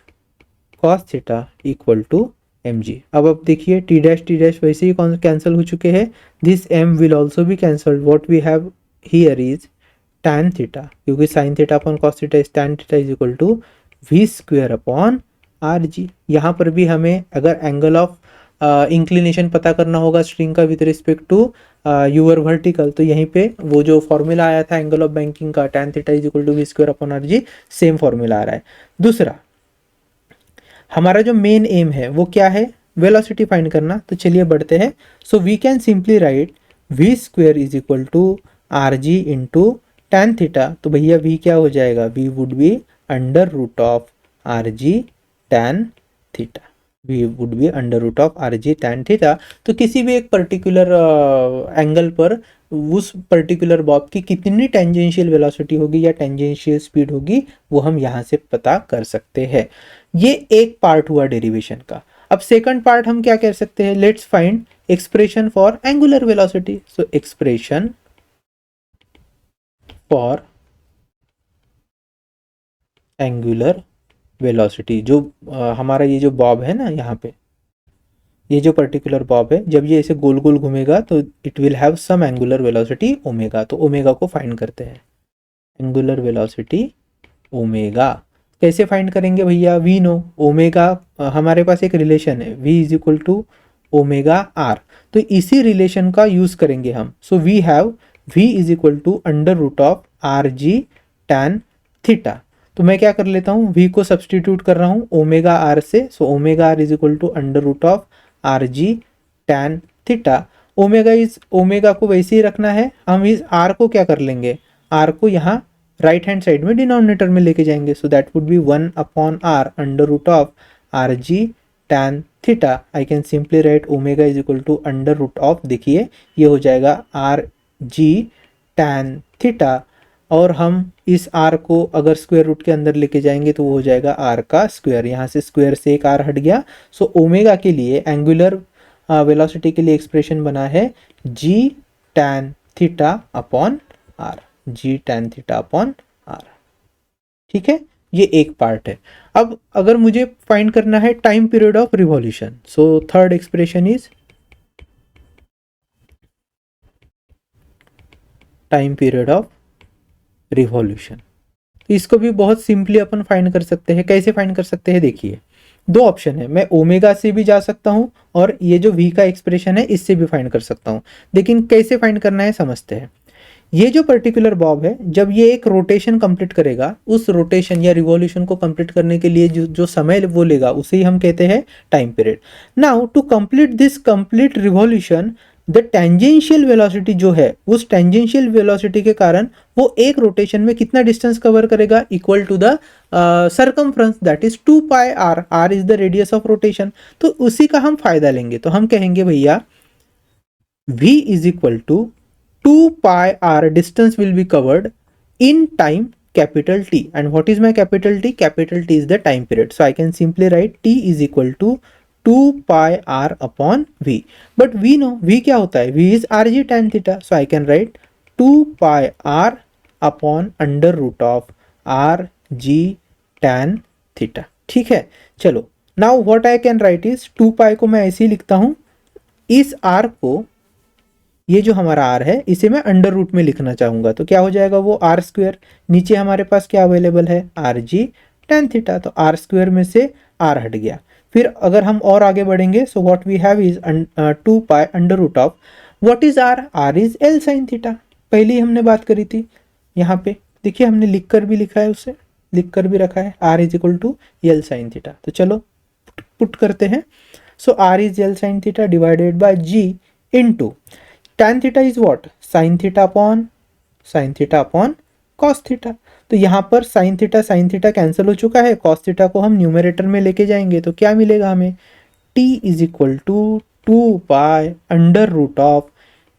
cos theta equal to mg। अब देखिए T dash वैसे ही cancel हो चुके हैं, this m will also be cancelled। what we have here is tan theta, क्योंकि sin theta upon cos theta is tan theta is equal to v square upon rg। यहाँ पर भी हमें अगर एंगल ऑफ इंक्लिनेशन पता करना होगा string का with respect to your vertical, तो यहीं पे वो जो फॉर्मूला आया था एंगल ऑफ बैंकिंग का, tan theta is equal to we square upon are G, same formula आ रहा है। दूसरा, हमारा जो मेन एम है वो क्या है, वेलोसिटी फाइंड करना। तो चलिए बढ़ते हैं। So we can simply write v square is equal to r g into tan theta. तो भैया वी क्या हो जाएगा, v would be under root of r g tan theta. V would be under root of r g tan theta. तो किसी भी एक particular angle पर उस पर्टिकुलर बॉब की कितनी टेंजेंशियल वेलोसिटी होगी या टेंजेंशियल स्पीड होगी वो हम यहाँ से पता कर सकते हैं। ये एक पार्ट हुआ डेरिवेशन का। अब सेकंड पार्ट हम क्या कह सकते हैं, let's find expression for angular velocity. So expression for angular velocity, जो हमारा ये जो बॉब है ना, यहाँ पे ये जो पर्टिकुलर बॉब है, जब ये ऐसे गोल गोल घूमेगा तो it will have some angular velocity omega. तो ओमेगा को फाइंड करते हैं, एंगुलर वेलोसिटी ओमेगा। कैसे फाइंड करेंगे भैया, वी नो ओमेगा, हमारे पास एक रिलेशन है v is equal to omega r. तो इसी रिलेशन का यूज करेंगे हम। So we have v is equal to under root of r ji tan theta. तो मैं क्या कर लेता हूँ, v को सब्सटीट्यूट कर रहा हूँ ओमेगा आर से। So omega r is equal to under root of r ji tan theta. Omega को वैसे ही रखना है, हम इस आर को क्या कर लेंगे, आर को यहाँ राइट हैंड साइड में डिनोमिनेटर में लेके जाएंगे। So that would be 1/r under root of r ji tan theta. I can simply write omega is equal to under root of, देखिए ये हो जाएगा आर जी टैन थीटा। और हम इस आर को अगर स्क्वायर रूट के अंदर लेके जाएंगे तो वो हो जाएगा आर का स्क्वायर। यहाँ से स्क्वायर से एक आर हट गया। सो ओमेगा के लिए एंगुलर वेलोसिटी के लिए एक्सप्रेशन बना है G tan theta upon are, ji tan theta upon R. ठीक है, ये एक पार्ट है। अब अगर मुझे फाइंड करना है time period of revolution, so third expression is time period of revolution. इसको भी बहुत सिंपली अपन फाइंड कर सकते हैं। कैसे फाइंड कर सकते हैं, देखिए दो ऑप्शन है, मैं ओमेगा से भी जा सकता हूं और ये जो v का एक्सप्रेशन है इससे भी फाइंड कर सकता हूं। लेकिन कैसे फाइंड करना है समझते हैं। ये जो पर्टिकुलर बॉब है, जब ये एक रोटेशन कंप्लीट करेगा, उस रोटेशन या रिवॉल्यूशन को कंप्लीट करने के लिए जो समय वो लेगा उसे ही हम कहते हैं time period. Now to complete this complete revolution, the tangential velocity जो है, उस टेंजेंशियल वेलोसिटी के कारण वो एक रोटेशन में कितना डिस्टेंस कवर करेगा, equal to the circumference, that is 2 pi r. Are is the radius of rotation. तो उसी का हम फायदा लेंगे। तो हम कहेंगे भैया v is equal to 2 pi r distance will be covered in time capital T. And what is my capital T? Capital T is the time period. So I can simply write T is equal to 2 pi r upon v. But we know v क्या होता है, v is rg tan theta. So I can write 2 pi r upon under root of rg tan theta. ठीक है, चलो now what I can write is 2 pi को मैं ऐसे ही लिखता हूं, इस r को, ये जो हमारा r है इसे मैं अंडर रूट में लिखना चाहूंगा तो क्या हो जाएगा, वो आर स्क्वायर। नीचे हमारे पास क्या अवेलेबल है, आर जी टेन थीटा। तो आर स्क्वायर में से आर हट गया। फिर अगर हम और आगे बढ़ेंगे, so what we have is 2 pi under root of, what is r, are is L sine theta. पहले ही हमने बात करी थी, यहाँ पे देखिए हमने लिख कर भी लिखा है, उसे लिख कर भी रखा है, are is equal to L sine theta. तो चलो पुट करते हैं। So R is L sine theta divided by G into tan theta is what, sine theta upon cos theta. तो यहाँ पर साइन थीटा कैंसिल हो चुका है, कॉस थीटा को हम न्यूमरेटर में लेके जाएंगे तो क्या मिलेगा हमें, t is equal to 2 pi under root of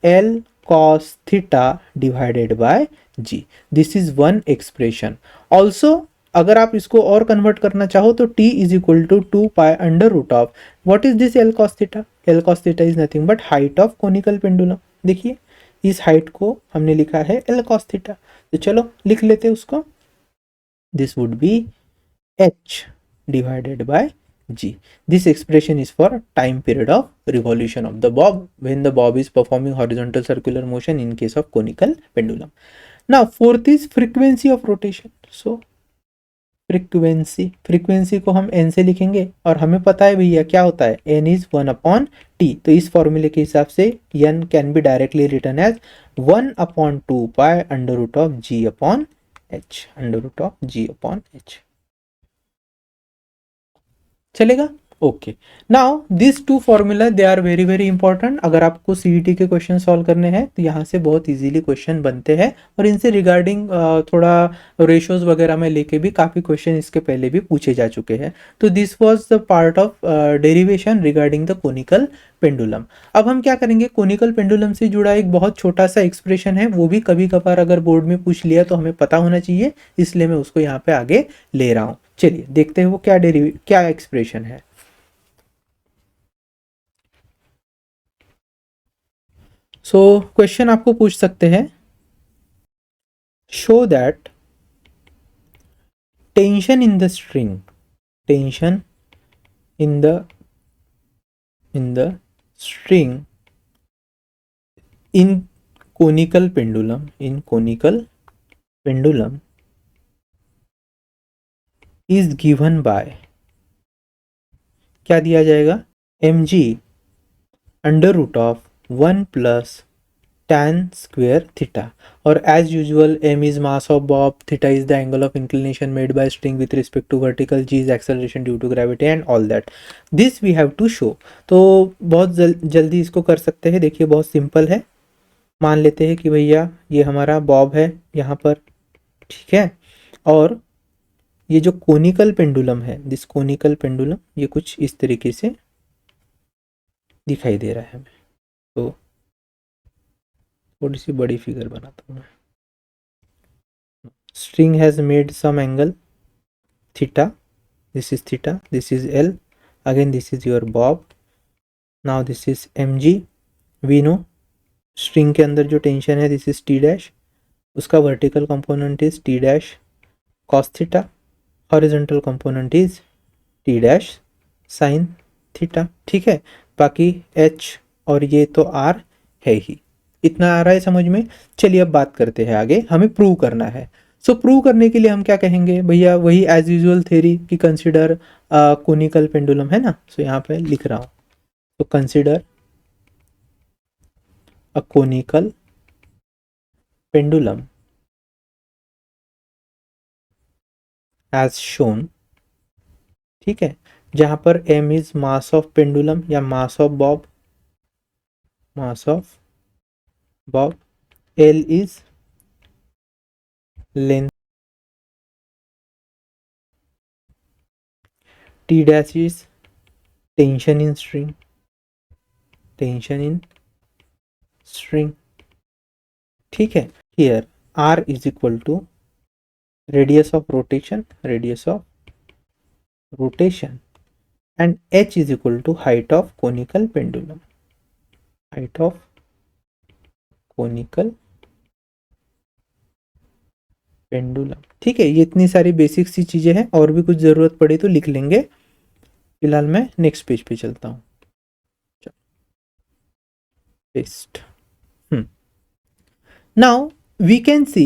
l cos theta divided by g. This is one expression. Also अगर आप इसको और कन्वर्ट करना चाहो तो t is equal to 2 pi under root of, what is this l cos theta, l cos theta is nothing but height of conical pendulum. देखिए इस height को हमने लिखा है एल कॉस थीटा। तो चलो लिख लेते हैं उसको, this would be h divided by g. This expression is for time period of revolution of the bob when the bob is performing horizontal circular motion in case of conical pendulum. Now fourth is frequency of rotation. So frequency को हम n से लिखेंगे और हमें पता है भैया क्या होता है, n इज 1/t। तो इस फॉर्मूले के हिसाब से n can be directly written as 1/2 pi under root of g upon h, under root of g upon h। चलेगा? Okay. Now this two formula they are very very important. अगर आपको CET के क्वेश्चन सॉल्व करने हैं तो यहाँ से बहुत इजीली क्वेश्चन बनते हैं, और इनसे रिगार्डिंग थोड़ा रेशोज वगैरह में लेके भी काफ़ी क्वेश्चन इसके पहले भी पूछे जा चुके हैं। तो this was the part of derivation regarding the conical pendulum. अब हम क्या करेंगे, कोनिकल पेंडुलम से जुड़ा एक बहुत छोटा सा एक्सप्रेशन है, वो भी कभी कभार अगर बोर्ड में पूछ लिया तो हमें पता होना चाहिए, इसलिए मैं उसको यहाँ पे आगे ले रहा हूँ। चलिए देखते हैं वो क्या एक्सप्रेशन है। सो क्वेश्चन आपको पूछ सकते हैं, show that tension in the string, tension in the string in conical pendulum, in conical pendulum is given by, क्या दिया जाएगा, mg under root of 1 plus tan square theta, और as usual m is mass of bob, theta is the angle of inclination made by string with respect to vertical, g is acceleration due to gravity and all that. This we have to show. तो बहुत जल्दी इसको कर सकते हैं। देखिए बहुत simple है। मान लेते हैं कि भैया ये हमारा बॉब है यहाँ पर, ठीक है, और ये जो कोनिकल पेंडुलम है, दिस कोनिकल पेंडुलम, ये कुछ इस तरीके से दिखाई दे रहा है हमें। तो थोड़ी सी बड़ी फिगर बनाता हूँ मैं। String has made some angle theta, this is theta, this is L, again this is your bob, now this is mg, we know string के अंदर जो टेंशन है this is t dash, उसका vertical component is t dash cos theta, horizontal component is t dash sin theta, ठीक है। बाकी h और ये तो r है ही। इतना आ रहा है समझ में? चलिए अब बात करते हैं आगे, हमें प्रूव करना है। सो प्रूव करने के लिए हम क्या कहेंगे भैया, वही एज यूजुअल थ्योरी कि कंसिडर कोनिकल पेंडुलम, है ना। सो यहाँ पे लिख रहा हूँ, तो consider a conical pendulum as shown, ठीक है, जहां पर m is mass of pendulum या mass of bob, mass of bob, l is length, t dash is tension in string, tension in string, ठीक है। here r is equal to radius of rotation, radius of rotation, and h is equal to height of conical pendulum, height of conical pendulum, ठीक है। ये इतनी सारी basic सी चीजें हैं, और भी कुछ जरूरत पड़ी तो लिख लेंगे। फिलहाल मैं नेक्स्ट पेज पे चलता हूँ। Paste. Now we can see,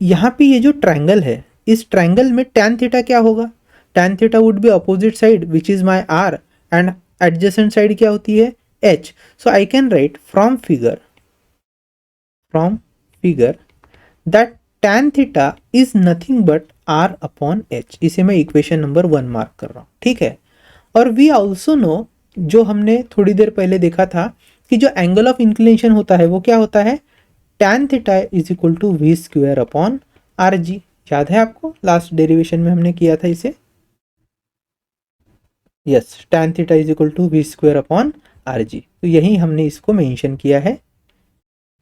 यहाँ पे ये जो ट्रायंगल है, इस ट्रायंगल में tan थीटा क्या होगा, tan theta would be opposite side which is my r, and adjacent side क्या होती है h। So I can right from figure that tan theta is nothing but r upon h। इसे मैं equation number 1 mark कर रहा हूँ, ठीक है। और वी ऑल्सो नो, जो हमने थोड़ी देर पहले देखा था, कि जो एंगल ऑफ इंक्लिनेशन होता है वो क्या होता है, tan theta is equal to we square upon are g. याद है आपको, लास्ट डेरिवेशन में हमने किया था इसे। Yes, tan theta is equal to we square upon are g. तो यही हमने इसको मेंशन किया है।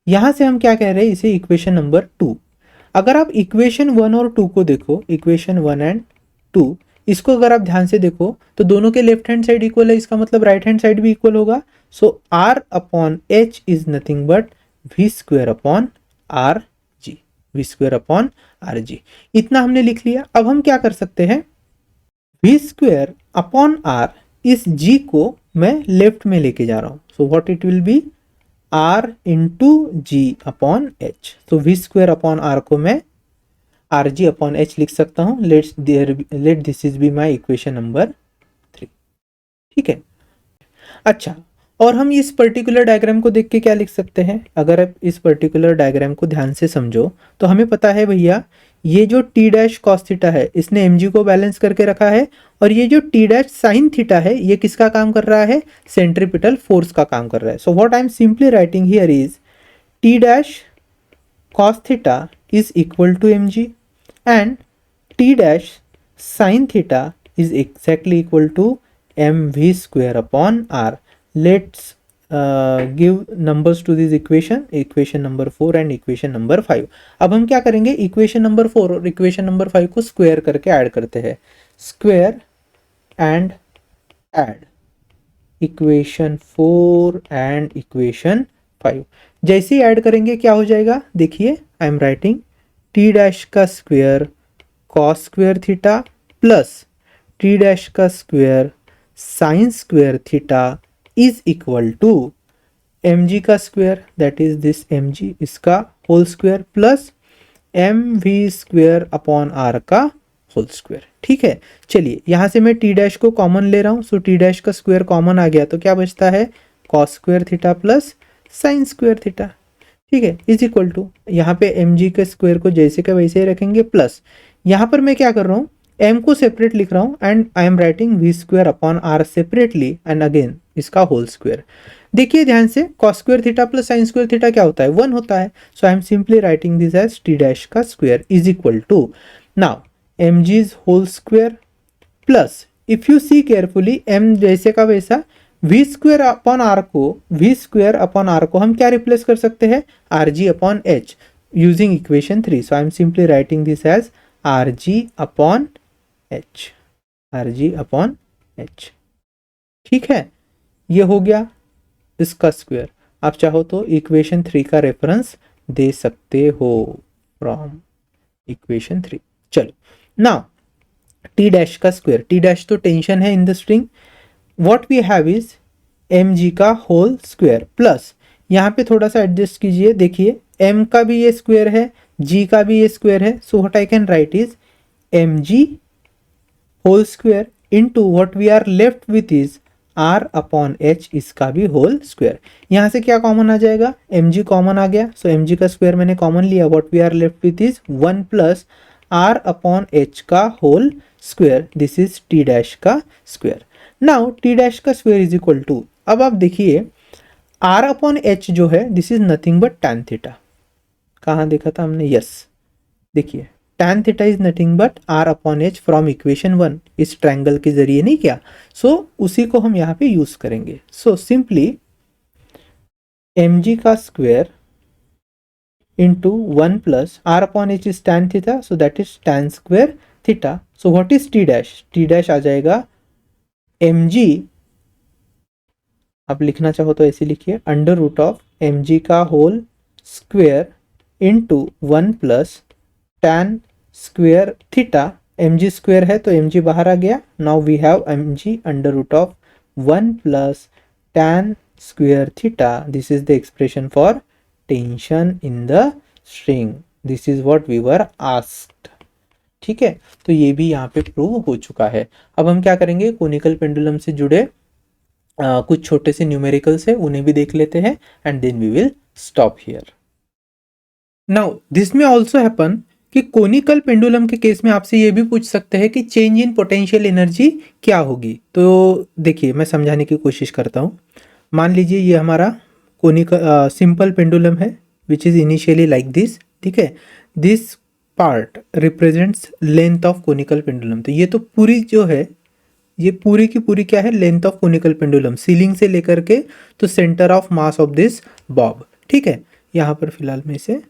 यहां से हम क्या कह रहे हैं, इसे इक्वेशन नंबर 2। अगर आप इक्वेशन 1 और 2 को देखो, इक्वेशन 1 एंड 2, इसको अगर आप ध्यान से देखो तो दोनों के लेफ्ट हैंड साइड इक्वल है, इसका मतलब राइट हैंड साइड भी इक्वल होगा। So r upon h is nothing but v square upon are g, v square upon are g. इतना हमने लिख लिया। अब हम क्या कर सकते हैं, वी स्क्वायर अपॉन आर, इस g को मैं लेफ्ट में लेके जा रहा हूं। So what it will be, r into g upon h. तो वी स्क्वायर अपॉन आर को मैं आर जी अपॉन एच लिख सकता हूं। Let this is be my equation number 3, ठीक है। अच्छा, और हम इस पर्टिकुलर डायग्राम को देख के क्या लिख सकते हैं, अगर आप इस पर्टिकुलर डायग्राम को ध्यान से समझो तो हमें पता है भैया, ये जो टी डैश कॉस थीटा है इसने mg को बैलेंस करके रखा है, और ये जो टी डैश साइन थीटा है ये किसका काम कर रहा है, सेंट्रीपिटल फोर्स का काम कर रहा है. So what I am simply writing here is T dash cos theta is equal to mg and t dash sin theta is exactly equal to mv square upon r. Let's give numbers to this equation number 4 and equation number 5. अब हम क्या करेंगे, equation number 4 और equation number 5 को square करके add करते हैं. Square and add equation 4 and equation 5. जैसे ही ऐड करेंगे क्या हो जाएगा, देखिए I am writing T dash का square cos square theta plus T dash का square sine square theta is equal to M G का square, that is this M G, इसका whole square plus M V square upon R का whole square. ठीक है, चलिए यहाँ से मैं टी डैश को कॉमन ले रहा हूँ. सो टी डैश का स्क्वायर कॉमन आ गया तो क्या बचता है, cos square theta plus sine square theta. ठीक है, इज इक्वल टू यहाँ पे एम जी के स्क्वायर को जैसे का वैसे ही रखेंगे, प्लस यहाँ पर मैं क्या कर रहा हूँ, m को सेपरेट लिख रहा हूँ and I am writing V square upon R separately and again इसका होल स्क्वायर. देखिए ध्यान से, cos square theta plus sine square theta क्या होता है, 1 होता है. So I am simply writing this as T dash का square is equal to now M G's whole square plus if you see carefully m जैसे का वैसा we square upon r को हम क्या रिप्लेस कर सकते हैं, r g upon h using equation 3. So I am simply writing this as r g upon h, r g upon h. ठीक है, ये हो गया इसका स्क्वायर. आप चाहो तो इक्वेशन 3 का रेफरेंस दे सकते हो फ्रॉम इक्वेशन 3. चलो नाउ टी डैश का स्क्वायर, टी डैश तो टेंशन है in the string. What we have is m जी का होल स्क्वायर प्लस यहाँ पे थोड़ा सा एडजस्ट कीजिए, देखिए m का भी ये स्क्वायर है, g का भी ये स्क्वायर है. So what I can write is m g whole square into what we are left with is r upon h, इसका भी होल स्क्वायर. यहाँ से क्या कॉमन आ जाएगा, mg कॉमन आ गया. सो mg का स्क्वायर मैंने कॉमन लिया, what we are left with is 1 plus r upon h का whole square, this is T dash का स्क्वायर. नाउ टी डैश का स्क्वायर इज इक्वल टू, अब आप देखिए r अपॉन एच जो है this is nothing but tan theta. कहाँ देखा था हमने, यस देखिए tan theta is nothing but r upon h from equation 1, इस ट्रायंगल के जरिए नहीं किया. सो उसी को हम यहाँ पे यूज करेंगे. सो सिंपली एम जी का square into 1 plus r upon H is tan theta, so that is tan square theta. So what is T dash, T dash आ जाएगा एम जी, आप लिखना चाहो तो ऐसे लिखिए, अंडर रूट ऑफ एम जी का whole square into 1 plus tan square theta. M G square है तो एम जी बाहर आ गया. Now we have M G under root of 1 plus tan square theta. This is the expression for tension in the string. This is what we were asked. ठीक है, तो ये भी यहाँ पे प्रूव हो चुका है. अब हम क्या करेंगे, कोनिकल पेंडुलम से जुड़े कुछ छोटे से न्यूमेरिकल्स है उन्हें भी देख लेते हैं and then we will stop here. Now this में ऑल्सो हैपन कि कोनिकल पेंडुलम के केस में आपसे ये भी पूछ सकते हैं कि चेंज इन पोटेंशियल एनर्जी क्या होगी. तो देखिए मैं समझाने की कोशिश करता हूँ. मान लीजिए ये हमारा कोनिकल सिंपल पेंडुलम है which is initially like this. ठीक है, this part represents length of conical pendulum. तो ये तो पूरी जो है, ये पूरी की पूरी क्या है, length of conical pendulum, ceiling से लेकर के तो centre of mass of this Bob. ठीक है, यहाँ पर फिलहाल मैं इसे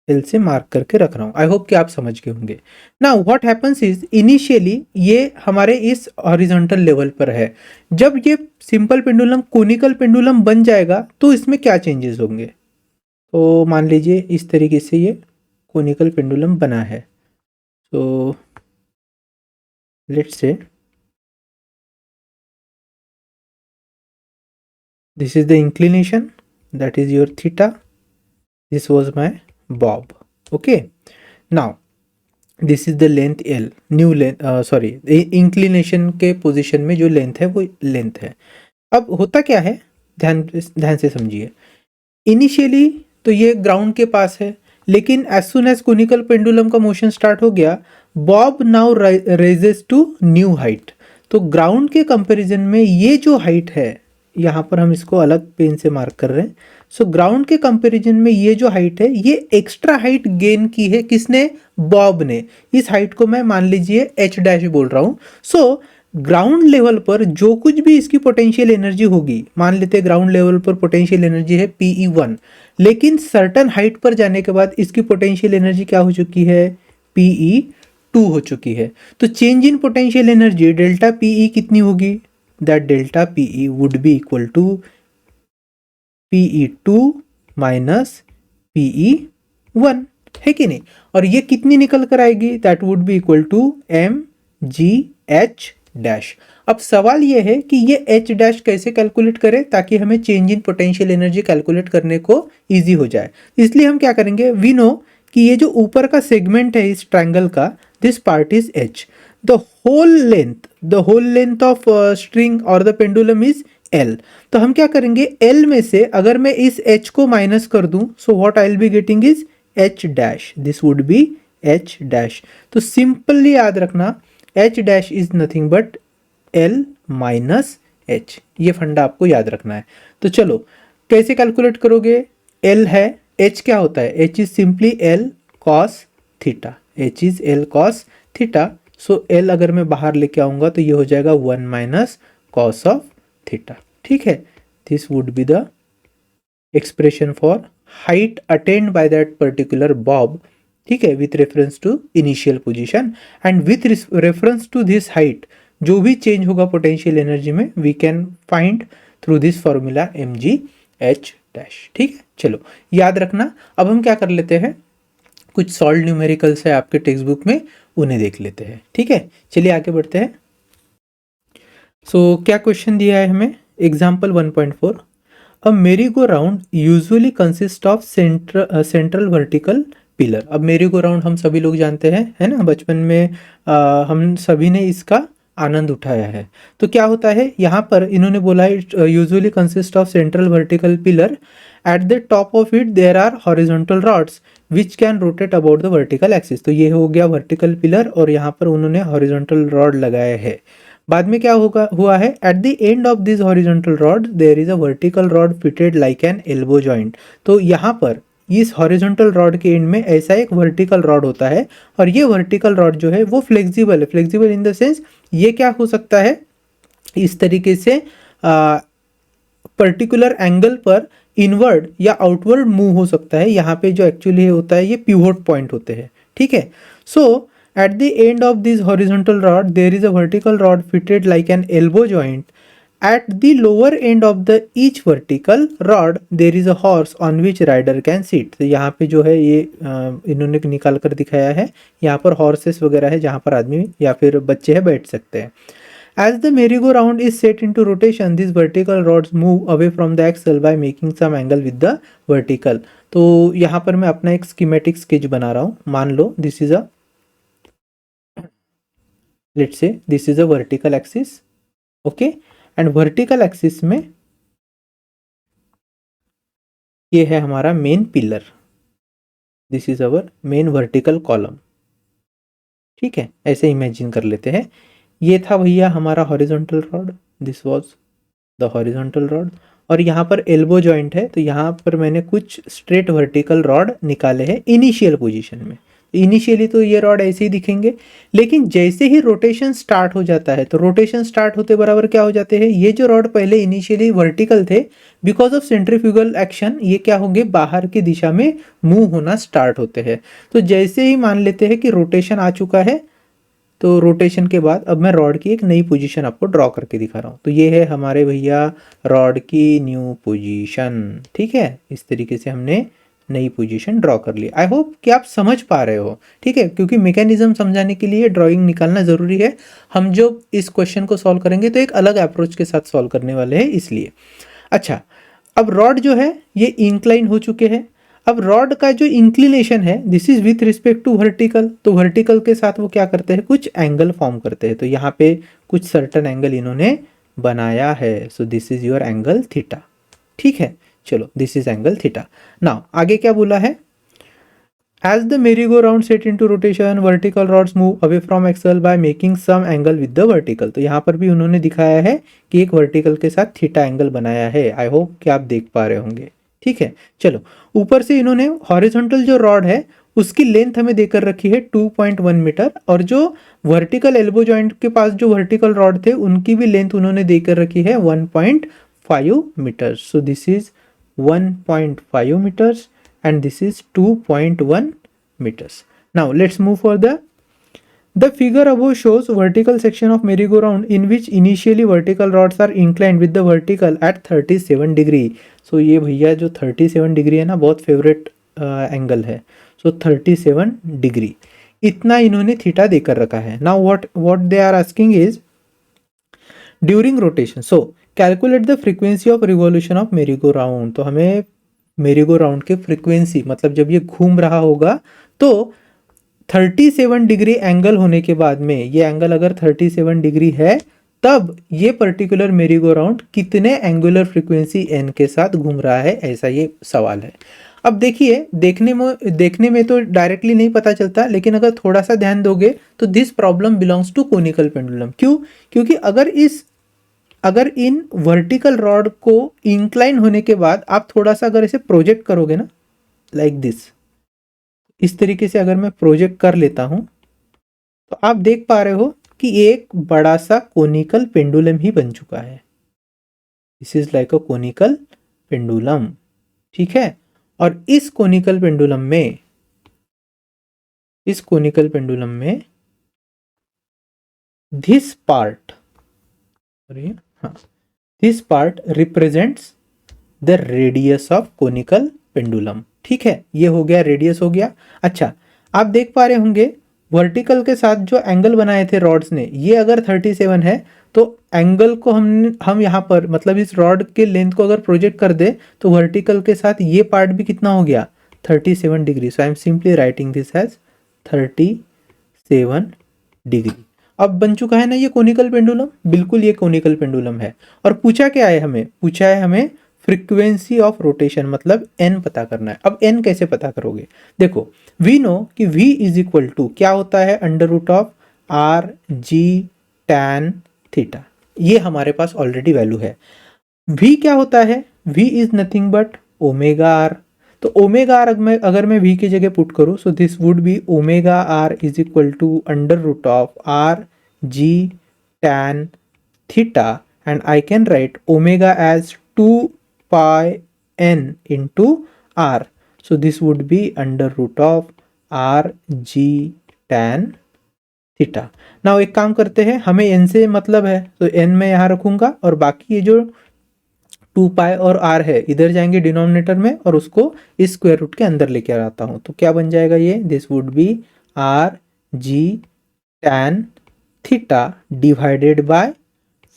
एल से मार्क करके रख रहा हूँ. आई होप कि आप समझ गए होंगे. Now what happens is initially ये हमारे इस हॉरिजॉन्टल लेवल पर है. जब ये सिंपल पेंडुलम कोनिकल पेंडुलम बन जाएगा तो इसमें क्या चेंजेस होंगे. तो मान लीजिए इस तरीके से ये कोनिकल पेंडुलम बना है. तो let's say this is the inclination, that is your theta, this was my bob. Okay, now this is the length L, new length, sorry inclination के पोजीशन में जो लेंथ है वो लेंथ है. अब होता क्या है, ध्यान से समझिए. इनिशियली तो ये ग्राउंड के पास है, लेकिन as soon as conical pendulum का मोशन स्टार्ट हो गया, bob now raises to new height. तो ग्राउंड के कंपैरिजन में ये जो हाइट है, यहाँ पर हम इसको अलग पेन से मार्क कर रहे हैं। सो ग्राउंड के कंपैरिजन में ये जो हाइट है, ये एक्स्ट्रा हाइट गेन की है किसने? बॉब ने। इस हाइट को मैं मान लीजिए एच डैश बोल रहा हूँ। सो ग्राउंड लेवल पर जो कुछ भी इसकी पोटेंशियल एनर्जी होगी, मान लेते हैं ग्राउंड लेवल पर पोटेंशियल एनर्जी है PE1, लेकिन सर्टन हाइट पर जाने के बाद इसकी पोटेंशियल एनर्जी क्या हो चुकी है? PE2 हो चुकी है। तो change in potential energy delta PE कितनी होगी? That delta PE would be equal to PE2 minus PE1, है कि नहीं? और ये कितनी निकल कर आएगी? That would be equal to mgh dash. अब सवाल ये है कि ये h डैश कैसे कैलकुलेट करें ताकि हमें change in potential energy calculate करने को इजी हो जाए। इसलिए हम क्या करेंगे, वी नो कि ये जो ऊपर का सेगमेंट है इस ट्रायंगल का, this part is h, the whole length of string और द पेंडुलम इज L। तो हम क्या करेंगे, L में से अगर मैं इस h को माइनस कर दूं, सो what I will be getting is h dash, this would be h dash. तो सिंपली याद रखना, h dash is nothing but L minus h, ये फंडा आपको याद रखना है। तो चलो कैसे कैलकुलेट करोगे? L है, h क्या होता है? h is simply L cos theta, h is L cos theta. So L अगर मैं बाहर लेके आऊंगा तो ये हो जाएगा 1 माइनस कॉस ऑफ थीटा, ठीक है। This would be the expression for height attained by that particular bob, ठीक है, with reference to initial position and with reference to this height जो भी चेंज होगा पोटेंशियल एनर्जी में, we can find through this formula mgh dash, ठीक है। चलो याद रखना। अब हम क्या कर लेते हैं, कुछ सॉल्व न्यूमेरिकल्स है आपके टेक्स्ट बुक में, उन्हें देख लेते हैं, ठीक है। चलिए आगे बढ़ते हैं। क्या क्वेश्चन दिया है हमें? एग्जाम्पल 1.4, अ मेरी go round usually consist of central vertical pillar. अब मेरी गो राउंड हम सभी लोग जानते हैं, है ना, बचपन में हम सभी ने इसका आनंद उठाया है। तो क्या होता है यहाँ पर, इन्होंने बोला है usually consist of central vertical pillar, at the top of it there are horizontal rods which can rotate about the vertical axis. तो ये हो गया वर्टिकल पिलर और यहाँ पर उन्होंने हॉरिजॉन्टल रॉड लगाया है। बाद में क्या हुआ है, at the end of this horizontal rod there is a vertical rod fitted like an elbow joint. तो यहाँ पर इस हॉरिजॉन्टल रॉड के एंड में ऐसा एक वर्टिकल रॉड होता है और ये वर्टिकल रॉड जो है वो फ्लेक्सिबल है। फ्लेक्सिबल इन द सेंस ये क्या हो सकता है, इस तरीके से पर्टिकुलर एंगल पर इनवर्ड या आउटवर्ड मूव हो सकता है। यहाँ पे जो एक्चुअली होता है ये पिवोट पॉइंट होते हैं, ठीक है। सो at the end of this horizontal rod there is a vertical rod fitted like an elbow joint. At the lower end of the each vertical rod there is a horse on which rider can sit. तो यहाँ पे जो है ये इन्होंने निकाल कर दिखाया है, यहाँ पर हॉर्सेस वगैरह है जहाँ पर आदमी या फिर बच्चे हैं बैठ सकते हैं। As the merry-go-round is set into rotation, these vertical rods move away from the axle by making some angle with the vertical. तो यहाँ पर मैं अपना एक schematic sketch बना रहा हूँ। मान लो this is a, let's say this is a vertical axis, okay, and vertical axis में ये है हमारा main pillar, this is our main vertical column, ठीक है। ऐसे इमेजिन कर लेते हैं। ये था भैया हमारा horizontal rod, this was the horizontal rod, और यहाँ पर एल्बो जॉइंट है। तो यहाँ पर मैंने कुछ स्ट्रेट वर्टिकल रॉड निकाले हैं इनिशियल पोजीशन में। इनिशियली तो ये रॉड ऐसे ही दिखेंगे, लेकिन जैसे ही रोटेशन स्टार्ट हो जाता है, तो रोटेशन स्टार्ट होते बराबर क्या हो जाते हैं, ये जो रॉड पहले इनिशियली वर्टिकल थे, बिकॉज ऑफ सेंट्रीफ्यूगल एक्शन ये क्या होंगे, बाहर की दिशा में मूव होना स्टार्ट होते हैं। तो जैसे ही मान लेते हैं कि रोटेशन आ चुका है, तो रोटेशन के बाद अब मैं रॉड की एक नई पोजीशन आपको ड्रॉ करके दिखा रहा हूँ। तो ये है हमारे भैया रॉड की न्यू पोजीशन, ठीक है। इस तरीके से हमने नई पोजीशन ड्रॉ कर ली। आई होप कि आप समझ पा रहे हो, ठीक है, क्योंकि मैकेनिज्म समझाने के लिए ड्राइंग निकालना ज़रूरी है। हम जो इस क्वेश्चन को सॉल्व करेंगे तो एक अलग अप्रोच के साथ सॉल्व करने वाले हैं, इसलिए। अच्छा, अब रॉड जो है ये इंक्लाइन हो चुके हैं। अब रॉड का जो इंक्लिनेशन है, this is with respect to vertical, तो वर्टिकल के साथ वो क्या करते हैं, कुछ एंगल फॉर्म करते हैं। तो यहाँ पे कुछ सर्टन एंगल इन्होंने बनाया है। So this is your angle theta, ठीक है। चलो this is angle theta. Now आगे क्या बोला है, As the merry-go-round set into rotation, vertical rods move away from axle by making some angle with the vertical. तो यहाँ पर भी उन्होंने दिखाया है कि एक वर्टिकल के साथ थीटा एंगल बनाया है। आई होप कि आप देख पा रहे होंगे। ठीक है, चलो ऊपर से इन्होंने हॉरिजॉन्टल जो रॉड है उसकी लेंथ हमें देकर रखी है 2.1 मीटर, और जो वर्टिकल एल्बो जॉइंट के पास जो वर्टिकल रॉड थे उनकी भी लेंथ उन्होंने देकर रखी है 1.5 metre. So this is 1.5 meters and this is 2.1 meters. Now let's move further. The figure above shows vertical section of merry-go-round in which initially vertical rods are inclined with the vertical at 37 degree. So ये भैया जो 37 degree है ना, बहुत favourite angle है। सो 37 degree इतना इन्होंने theta देकर रखा है। Now what they are asking is during rotation, so calculate the frequency of revolution of merry go round. तो हमें मेरी-गो-राउंड के फ्रीक्वेंसी, मतलब जब ये घूम रहा होगा तो 37 डिग्री एंगल होने के बाद में, ये एंगल अगर 37 डिग्री है तब ये पर्टिकुलर मेरी-गो-राउंड कितने एंगुलर फ्रीक्वेंसी एन के साथ घूम रहा है, ऐसा ये सवाल है। अब देखिए, देखने में तो डायरेक्टली नहीं पता चलता, लेकिन अगर थोड़ा सा ध्यान दोगे तो this problem belongs to conical pendulum. क्यों? क्योंकि अगर इन वर्टिकल रॉड को इंक्लाइन होने के बाद आप थोड़ा सा अगर इसे प्रोजेक्ट करोगे ना, लाइक दिस, इस तरीके से अगर मैं प्रोजेक्ट कर लेता हूं तो आप देख पा रहे हो कि एक बड़ा सा कोनिकल पेंडुलम ही बन चुका है। This is like a conical pendulum. ठीक है, और इस कोनिकल पेंडुलम में this part represents the radius of conical pendulum. ठीक है, ये हो गया, रेडियस हो गया। अच्छा, आप देख पा रहे होंगे वर्टिकल के साथ जो एंगल बनाए थे रॉड्स ने, ये अगर 37 है तो एंगल को हम यहाँ पर, मतलब इस रॉड के लेंथ को अगर प्रोजेक्ट कर दे तो वर्टिकल के साथ ये पार्ट भी कितना हो गया, 37 degree. So I am simply writing this as 37 degree. अब बन चुका है ना ये कोनिकल पेंडुलम, बिल्कुल ये कोनिकल पेंडुलम है। और पूछा क्या है हमें, पूछा है हमें फ्रीक्वेंसी ऑफ रोटेशन, मतलब एन पता करना है। अब एन कैसे पता करोगे, देखो वी नो कि v इज इक्वल टू क्या होता है, under root of r ji tan theta. ये हमारे पास ऑलरेडी वैल्यू है। v क्या होता है, v is nothing but omega r. तो ओमेगा आर अगर मैं v की जगह पुट करूं, so this would be omega r is equal to under root of r ji tan theta, and I can write omega as 2 pi n into r. So this would be under root of r g tan theta. Now एक काम करते हैं, हमें n से मतलब है तो n मैं यहाँ रखूंगा, और बाकी ये जो 2 पाई और r है इधर जाएंगे डिनोमिनेटर में, और उसको इस स्क्वायर रूट के अंदर लेके आता हूँ। तो क्या बन जाएगा ये, this would B r g tan theta divided by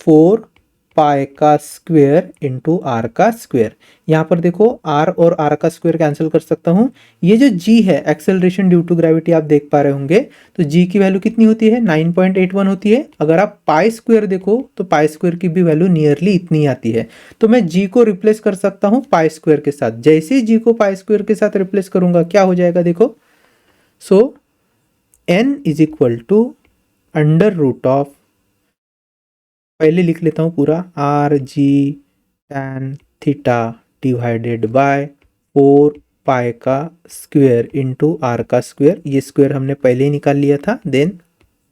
4 pi का स्क्वायर इंटू आर का स्क्वायर। यहाँ पर देखो आर और आर का स्क्वायर कैंसिल कर सकता हूँ। ये जो जी है, एक्सेलरेशन ड्यू टू ग्रेविटी, आप देख पा रहे होंगे, तो जी की वैल्यू कितनी होती है, 9.81 होती है। अगर आप पाई स्क्वायर देखो तो पाई स्क्वायर की भी वैल्यू नियरली इतनी आती है। तो मैं जी को रिप्लेस कर सकता हूँ पाई स्क्वायर के साथ। जैसे ही जी को पाई स्क्वायर के साथ रिप्लेस करूंगा क्या हो जाएगा, देखो, so N is equal to under root of, पहले लिख लेता हूँ पूरा, R ji tan theta divided by 4 pi का स्क्वायर इंटू आर का स्क्वायर। ये स्क्वायर हमने पहले ही निकाल लिया था। देन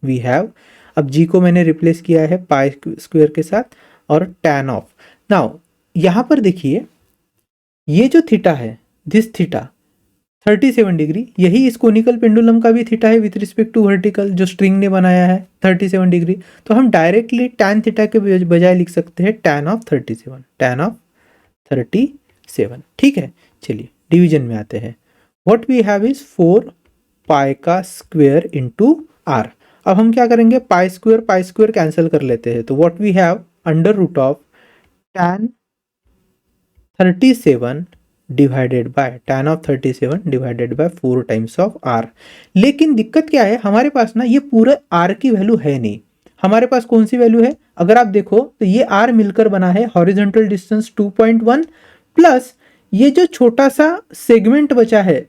वी हैव, अब जी को मैंने रिप्लेस किया है पाई स्क्वायर के साथ, और टैन ऑफ। नाउ यहाँ पर देखिए, ये जो थीटा है, दिस थीटा 37 डिग्री, यही इस कोनिकल पेंडुलम का भी थीटा है विथ रिस्पेक्ट टू वर्टिकल, जो स्ट्रिंग ने बनाया है 37 डिग्री। तो हम डायरेक्टली टैन थीटा के बजाय लिख सकते हैं टैन ऑफ 37, टैन ऑफ 37। ठीक है, चलिए डिवीजन में आते हैं। What we have is 4 pi का स्क्वायर इंटू आर। अब हम क्या करेंगे, पाई स्क्वायर कैंसिल कर लेते हैं। तो what we have under root of tan 37 divided by tan of 37 divided by 4 times of r. लेकिन दिक्कत क्या है, हमारे पास ना ये पूरा आर की वैल्यू है नहीं। हमारे पास कौन सी वैल्यू है, अगर आप देखो तो ये आर मिलकर बना है हॉरिजॉन्टल डिस्टेंस 2.1 प्लस ये जो छोटा सा सेगमेंट बचा है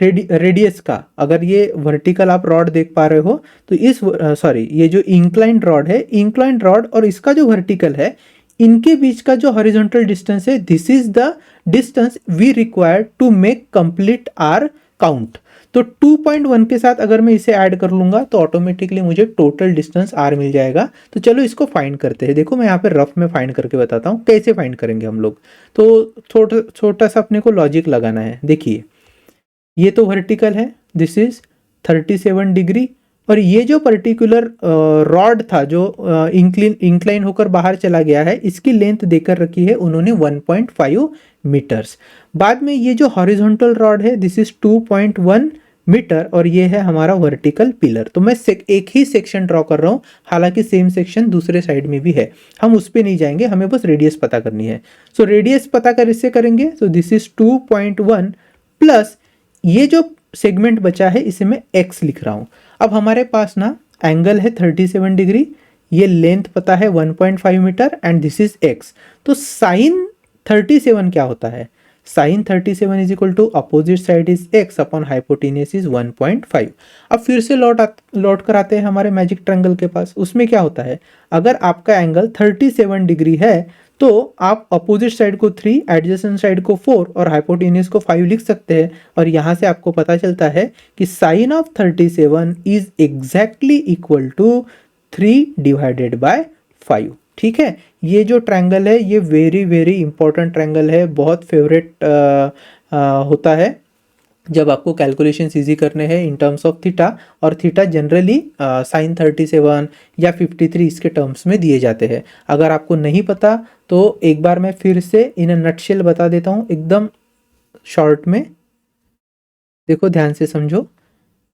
रेडियस का, अगर ये वर्टिकल आप रॉड देख पा रहे हो तो इस सॉरी ये जो इंक्लाइंड रॉड है, इंक्लाइंड रॉड और इसका जो वर्टिकल है, इनके बीच का जो हॉरिजॉन्टल डिस्टेंस है, this is the distance we require to make complete around. तो 2.1 के साथ अगर मैं इसे ऐड कर लूंगा तो ऑटोमेटिकली मुझे टोटल डिस्टेंस आर मिल जाएगा। तो चलो इसको फाइंड करते हैं। देखो मैं यहाँ पे रफ में फाइंड करके बताता हूँ कैसे फाइंड करेंगे हम लोग। तो छोटा सा अपने को लॉजिक लगाना है। देखिए ये तो वर्टिकल है, दिस इज 37 डिग्री, और ये जो पर्टिकुलर रॉड था जो इंक्लाइन होकर बाहर चला गया है, इसकी लेंथ देकर रखी है उन्होंने 1.5 मीटर्स। बाद में ये जो हॉरिजॉन्टल रॉड है, दिस इज 2.1 मीटर, और ये है हमारा वर्टिकल पिलर। तो मैं एक ही सेक्शन ड्रॉ कर रहा हूँ, हालांकि सेम सेक्शन दूसरे साइड में भी है, हम उस पर नहीं जाएंगे, हमें बस रेडियस पता करनी है। सो रेडियस पता कर इससे करेंगे, तो दिस इज 2.1 प्लस ये जो सेगमेंट बचा है इसे मैं x लिख रहा हूं। अब हमारे पास ना एंगल है 37 डिग्री, ये लेंथ पता है 1.5 metre and this is x। तो साइन 37 क्या होता है? Sine 37 is equal to opposite side is x upon hypotenuse is 1.5। अब फिर से लौट कर आते हैं हमारे मैजिक ट्रायंगल के पास। उसमें क्या होता है, अगर आपका एंगल 37 डिग्री है तो आप अपोजिट साइड को 3, एडजेसेंट साइड को 4 और हाइपोटेन्यूस को 5 लिख सकते हैं। और यहाँ से आपको पता चलता है कि sine of 37 is exactly equal to 3 divided by 5। ठीक है, ये जो ट्रायंगल है ये वेरी वेरी इंपॉर्टेंट ट्रायंगल है, बहुत फेवरेट होता है जब आपको कैलकुलेशंस इजी करने हैं इन टर्म्स ऑफ थीटा। और थीटा जनरली साइन 37 या 53 इसके टर्म्स में दिए जाते हैं। अगर आपको नहीं पता तो एक बार मैं फिर से इन अ नटशेल बता देता हूँ एकदम शॉर्ट में। देखो ध्यान से समझो,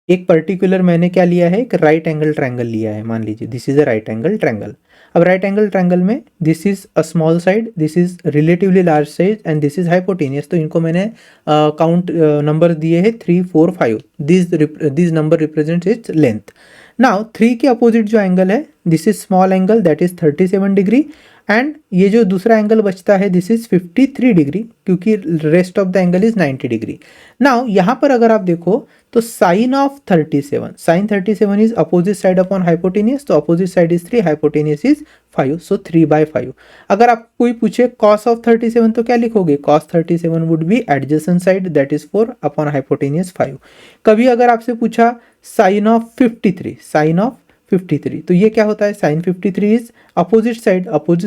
एक पर्टिकुलर मैंने क्या लिया है, एक राइट एंगल ट्रायंगल लिया है। मान लीजिए this is a right angle triangle. अब राइट एंगल ट्रायंगल में this is a small side, this is relatively large size and this is hypotenuse. तो इनको मैंने काउंट नंबर दिए हैं 3, 4, 5। This number represents its length. Now 3 के opposite जो angle है, this is small angle that is 37 degree, and ये जो दूसरा एंगल बचता है दिस इज 53 डिग्री, क्योंकि rest of the angle is 90 degree. Now यहाँ पर अगर आप देखो तो sine of 37, sine 37 is opposite side upon hypotenuse, तो opposite side is 3, hypotenuse is 5, so 3/5। अगर आप कोई पूछे कॉस ऑफ 37 तो क्या लिखोगे, cos 37 would be adjacent side that is 4 upon hypotenuse 5। कभी अगर आपसे पूछा साइन ऑफ 53, साइन ऑफ 53, तो ये क्या होता है, sine 53 is opposite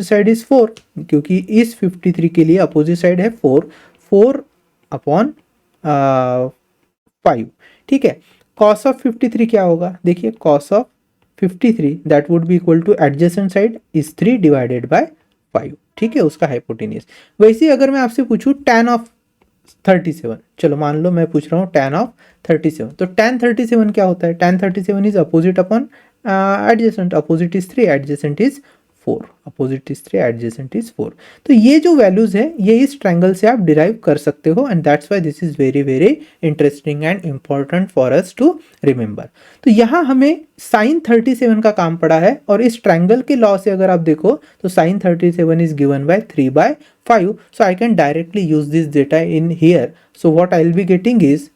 side is 4, क्योंकि इस 53 के लिए अपोजिट साइड है 4 अपॉन 5। ठीक है, कॉस ऑफ 53 क्या होगा, देखिए cos of 53 that would be equal two adjacent side is 3 divided by 5। ठीक है, उसका हाइपोटेनियस। वैसे ही अगर मैं आपसे पूछूं tan ऑफ 37, चलो मान लो मैं पूछ रहा हूँ tan ऑफ 37, तो tan 37 क्या होता है, tan 37 is opposite upon adjacent, opposite is 3, adjacent is 4, opposite is 3, adjacent is 4। तो ये जो वैल्यूज है ये इस ट्रायंगल से आप डिराइव कर सकते हो, and that's why this is very very interesting and important for us to remember. तो यहाँ हमें साइन 37 का काम पड़ा है, और इस ट्रायंगल के लॉ से अगर आप देखो तो sine 37 is given by 3/5, so I can directly use this data in here. So what I will be getting is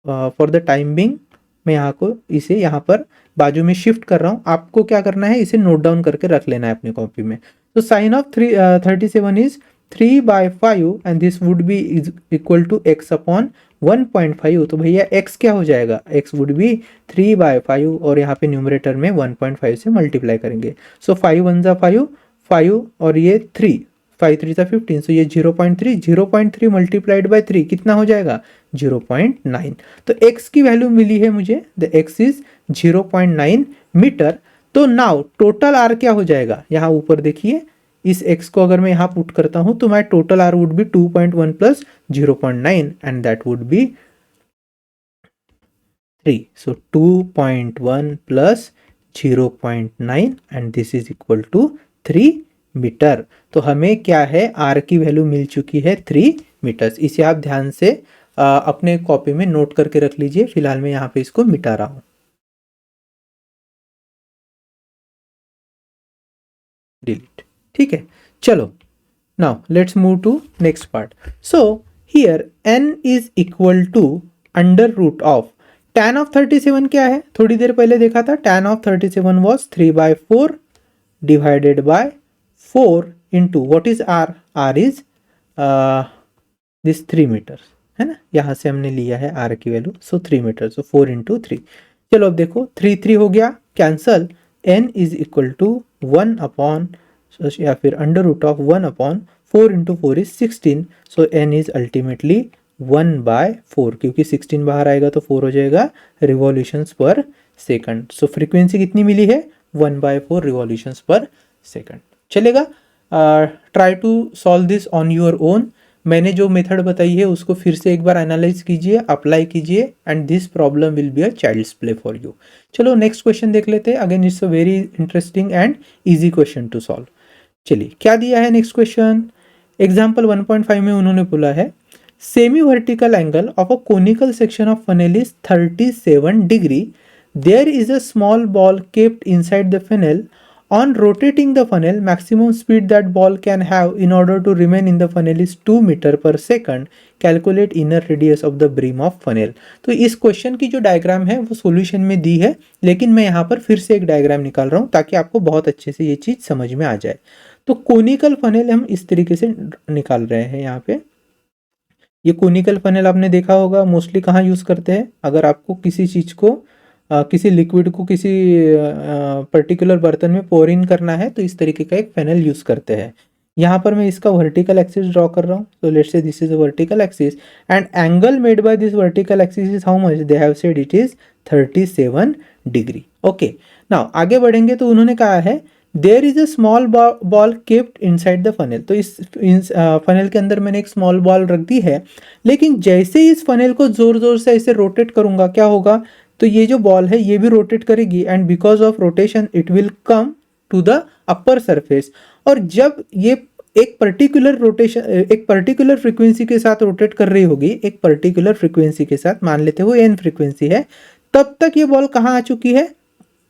for the time being, मैं यहाँ को इसे यहाँ पर बाजू में शिफ्ट कर रहा हूँ। आपको क्या करना है, इसे नोट डाउन करके रख लेना है अपनी कॉपी में। तो sine of 37 is 3/5 and this would be equal to x upon 1.5। तो भैया x क्या हो जाएगा, x वुड बी 3/5, और यहाँ पे न्यूमरेटर में 1.5 से मल्टीप्लाई करेंगे। सो 5 1 जा 5, 5 और ये 3, 5 3 जा 15, सो ये 0.3 मल्टीप्लाइड बाय 3 कितना हो जाएगा, 0.9। तो x की वैल्यू मिली है मुझे, द x इज 0.9 मीटर। तो नाउ टोटल r क्या हो जाएगा, यहाँ ऊपर देखिए इस x को अगर मैं यहाँ पुट करता हूँ तो my total r would be 2.1 plus 0.9 and that would be 3। So 2.1 plus 0.9 and this is equal to 3 metre. तो हमें क्या है, r की वैल्यू मिल चुकी है 3 मीटर्स। इसे आप ध्यान से अपने कॉपी में नोट करके रख लीजिए। फिलहाल मैं यहाँ पे इसको मिटा रहा हूँ, डिलीट। ठीक है, चलो now let's move to next part. So here n is equal to under root of tan of 37 क्या है, थोड़ी देर पहले देखा था, tan of 37 was 3/4 divided by 4 into what is r, are is this 3 metre है ना, यहाँ से हमने लिया है आर की value, so 3 metre, so 4 into 3। चलो अब देखो 3 हो गया cancel, n is equal to 1 upon या फिर under root of 1 upon 4 into 4 is 16, so n is ultimately 1/4, क्योंकि 16 बाहर आएगा तो 4 हो जाएगा रिवॉल्यूशंस पर सेकंड। सो फ्रीक्वेंसी कितनी मिली है, 1/4 रिवॉल्यूशंस पर सेकंड। चलेगा, try to solve this on your own. मैंने जो मेथड बताई है उसको फिर से एक बार एनालाइज कीजिए, अप्लाई कीजिए, and this problem will be a child's play for you. चलो नेक्स्ट क्वेश्चन देख लेते हैं। Again it's a very interesting and easy question to solve. चलिए क्या दिया है नेक्स्ट क्वेश्चन, एग्जाम्पल 1.5 में उन्होंने बोला है semi vertical angle of a conical section of funnel is 37 degree, there is a small ball kept inside the funnel, on rotating the funnel maximum speed that ball can have in order to remain in the funnel is 2 metre per second, calculate inner radius of the brim of funnel. तो इस question की जो diagram है वो solution में दी है, लेकिन मैं यहाँ पर फिर से एक डायग्राम निकाल रहा हूँ ताकि आपको बहुत अच्छे से ये चीज़ समझ में आ जाए। तो कोनिकल फनेल हम इस तरीके से निकाल रहे हैं। यहाँ पे ये कोनिकल फनेल आपने देखा होगा मोस्टली कहाँ यूज़ करते हैं, अगर आपको किसी चीज़ को किसी लिक्विड को किसी पर्टिकुलर बर्तन में पोर इन करना है तो इस तरीके का एक फनेल यूज़ करते हैं। यहाँ पर मैं इसका वर्टिकल एक्सिस ड्रॉ कर रहा हूँ, तो let's say this is a vertical axis and angle made by this vertical axis is how much, they have said it is 37 degree. Okay, now आगे बढ़ेंगे तो उन्होंने कहा है there is a small ball kept inside the funnel. तो इस funnel के अंदर मैंने एक स्मॉल बॉल रख दी है, लेकिन जैसे ही इस फनेल को जोर जोर से ऐसे रोटेट करूंगा क्या होगा, तो ये जो बॉल है ये भी रोटेट करेगी and because of rotation it will come to the upper surface. और जब ये एक पर्टिकुलर रोटेशन एक पर्टिकुलर फ्रीक्वेंसी के साथ रोटेट कर रही होगी, एक पर्टिकुलर फ्रीक्वेंसी के साथ, मान लेते हो एन फ्रीक्वेंसी है, तब तक ये बॉल कहाँ आ चुकी है,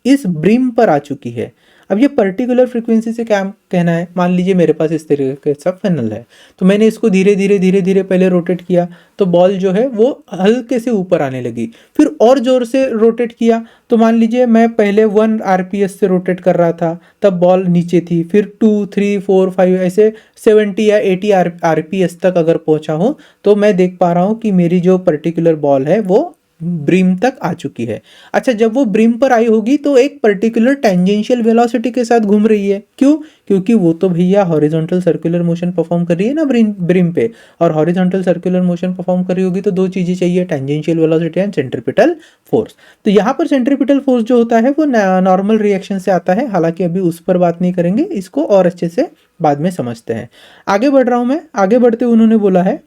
इस ब्रिम पर आ चुकी है। अब ये पर्टिकुलर फ्रीक्वेंसी से क्या कहना है, मान लीजिए मेरे पास इस तरीके का फनल है, तो मैंने इसको धीरे धीरे पहले रोटेट किया तो बॉल जो है वो हल्के से ऊपर आने लगी, फिर और जोर से रोटेट किया तो मान लीजिए मैं पहले 1 RPS से रोटेट कर रहा था तब बॉल नीचे थी, फिर 2 3 4 5 ऐसे 70 या 80 RPS तक अगर पहुंचा हूं तो मैं देख पा रहा हूं कि मेरी जो पर्टिकुलर बॉल है वो ब्रिम तक आ चुकी है। अच्छा, जब वो ब्रिम पर आई होगी तो एक पर्टिकुलर टेंजेंशियल वेलोसिटी के साथ घूम रही है, क्यों, क्योंकि वो तो भैया हॉरिजॉन्टल सर्कुलर मोशन परफॉर्म कर रही है ना ब्रिम पे, और हॉरिजॉन्टल सर्कुलर मोशन परफॉर्म कर रही होगी तो दो चीजें चाहिए, tangential velocity and centripetal force. तो यहाँ पर सेंट्रीपिटल फोर्स जो होता है वो नॉर्मल रिएक्शन से आता है, हालांकि अभी उस पर बात नहीं करेंगे, इसको और अच्छे से बाद में समझते हैं। आगे बढ़ रहा हूं मैं, आगे बढ़ते उन्होंने बोला है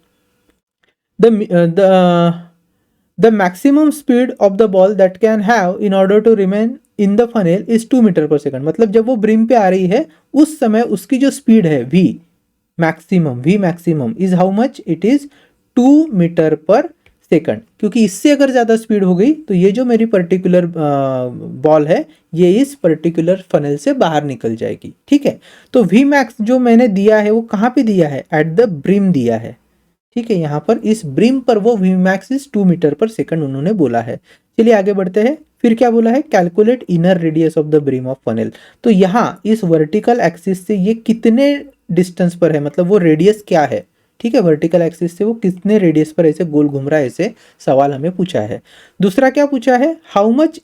the maximum speed of the ball that can have in order to remain in the funnel is 2 metre per second. मतलब जब वो ब्रिम पे आ रही है उस समय उसकी जो स्पीड है v maximum is how much, it is 2 metre per second, क्योंकि इससे अगर ज़्यादा स्पीड हो गई तो ये जो मेरी पर्टिकुलर बॉल है ये इस पर्टिकुलर फनल से बाहर निकल जाएगी। ठीक है, तो v मैक्स जो मैंने दिया है वो कहाँ पे दिया है, एट द ब्रिम दिया है। ठीक है, यहाँ पर इस ब्रिम पर वो v max is 2 metre per second उन्होंने बोला है। चलिए आगे बढ़ते हैं, फिर क्या बोला है, calculate inner radius of the brim of funnel. तो यहाँ इस वर्टिकल एक्सिस से ये कितने डिस्टेंस पर है, मतलब वो रेडियस क्या है। ठीक है, वर्टिकल एक्सिस से वो कितने रेडियस पर ऐसे गोल घूम रहा है, ऐसे सवाल हमें पूछा है। दूसरा क्या पूछा है, how much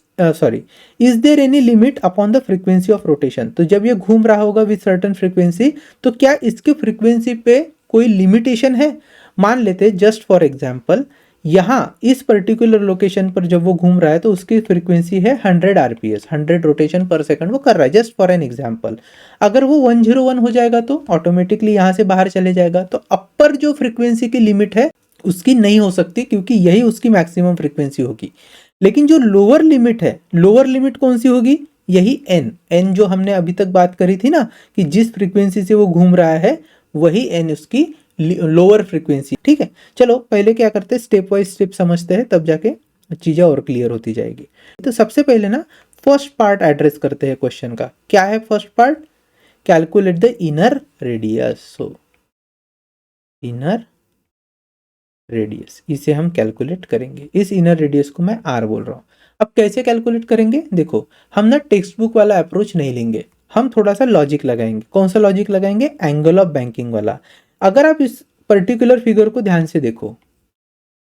is there any limit upon the frequency of rotation. तो जब ये घूम रहा होगा विद सर्टन फ्रीक्वेंसी तो क्या इसके फ्रीक्वेंसी पे कोई लिमिटेशन है। मान लेते जस्ट फॉर एग्जाम्पल यहाँ इस पर्टिकुलर लोकेशन पर जब वो घूम रहा है तो उसकी फ्रीक्वेंसी है 100 RPS, 100 रोटेशन पर सेकंड वो कर रहा है, जस्ट फॉर एन एग्जाम्पल। अगर वो 101 हो जाएगा तो ऑटोमेटिकली यहाँ से बाहर चले जाएगा, तो अपर जो फ्रीक्वेंसी की लिमिट है उसकी नहीं हो सकती क्योंकि यही उसकी मैक्सिमम फ्रीक्वेंसी होगी। लेकिन जो लोअर लिमिट है, लोअर लिमिट कौन सी होगी, यही एन जो हमने अभी तक बात करी थी ना कि जिस फ्रीक्वेंसी से वो घूम रहा है वही एन उसकी लोअर फ्रीक्वेंसी। ठीक है, चलो पहले क्या करते हैं, स्टेप वाइज स्टेप समझते हैं, तब जाके चीज़ें और क्लियर होती जाएगी। तो सबसे पहले ना फर्स्ट पार्ट एड्रेस करते हैं क्वेश्चन का। क्या है first part, calculate the inner radius. So inner radius, इसे हम कैलकुलेट करेंगे। इस इनर रेडियस को मैं आर बोल रहा हूँ। अब कैसे कैलकुलेट करेंगे, देखो हम ना टेक्स्ट बुक वाला अप्रोच नहीं लेंगे, हम थोड़ा सा लॉजिक लगाएंगे। कौन सा लॉजिक लगाएंगे, एंगल ऑफ बैंकिंग वाला। अगर आप इस पर्टिकुलर फिगर को ध्यान से देखो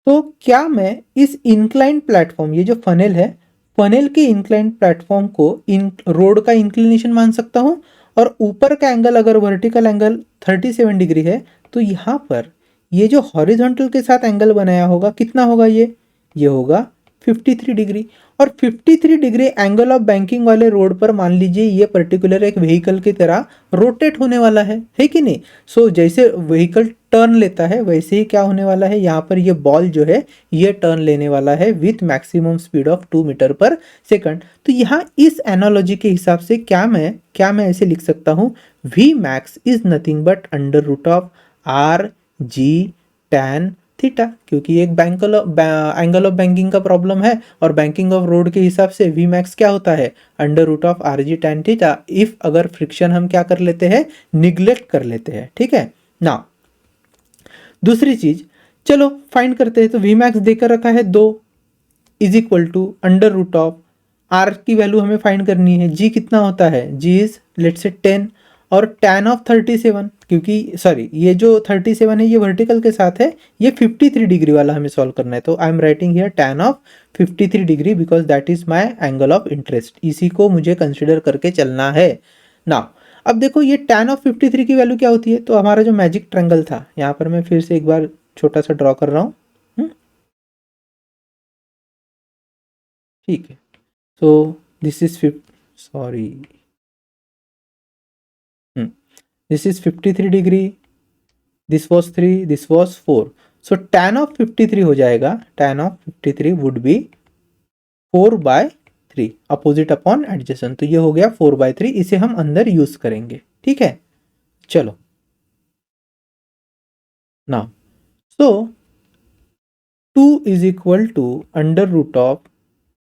तो क्या मैं इस इंक्लाइंड प्लेटफॉर्म, ये जो फनेल है, फनेल के इंक्लाइंड प्लेटफॉर्म को इन रोड का इंक्लिनेशन मान सकता हूँ, और ऊपर का एंगल अगर वर्टिकल एंगल 37 डिग्री है तो यहाँ पर ये जो हॉरिजॉन्टल के साथ एंगल बनाया होगा कितना होगा, ये होगा 53 डिग्री। और 53 डिग्री एंगल ऑफ बैंकिंग वाले रोड पर मान लीजिए ये पर्टिकुलर एक व्हीकल की तरह रोटेट होने वाला है कि नहीं। सो जैसे व्हीकल टर्न लेता है वैसे ही क्या होने वाला है, यहाँ पर ये बॉल जो है ये टर्न लेने वाला है with maximum speed of 2 metre per second. तो यहाँ इस एनालॉजी के हिसाब से क्या मैं ऐसे लिख सकता हूँ, v max is nothing but under root of r ji tan theta, क्योंकि एक एंगल ऑफ बैंकिंग का प्रॉब्लम है और बैंकिंग ऑफ रोड के हिसाब से वी मैक्स क्या होता है, under root of r ji tan theta, if अगर फ्रिक्शन हम क्या कर लेते हैं, निग्लेक्ट कर लेते हैं। ठीक है ना। दूसरी चीज चलो फाइंड करते हैं। तो वी मैक्स देकर रखा है 2 is equal to under root of r की वैल्यू हमें फाइंड करनी है, जी कितना होता है, जी इज लेट से 10, और tan ऑफ 37, क्योंकि सॉरी ये जो 37 है ये वर्टिकल के साथ है, ये 53 डिग्री वाला हमें सॉल्व करना है। तो आई am writing here tan of 53 degree because that is my angle of interest, इसी को मुझे कंसिडर करके चलना है ना। अब देखो ये tan ऑफ 53 की वैल्यू क्या होती है, तो हमारा जो मैजिक ट्रायंगल था, यहाँ पर मैं फिर से एक बार छोटा सा ड्रॉ कर रहा हूँ। ठीक है, so this is sorry, this is 53 degree, this was 3, this was 4, so tan of 53 हो जाएगा, tan of 53 would be 4/3 opposite upon adjacent. तो ये हो गया 4/3, इसे हम अंदर यूज करेंगे। ठीक है, चलो ना, so 2 is equal to under root of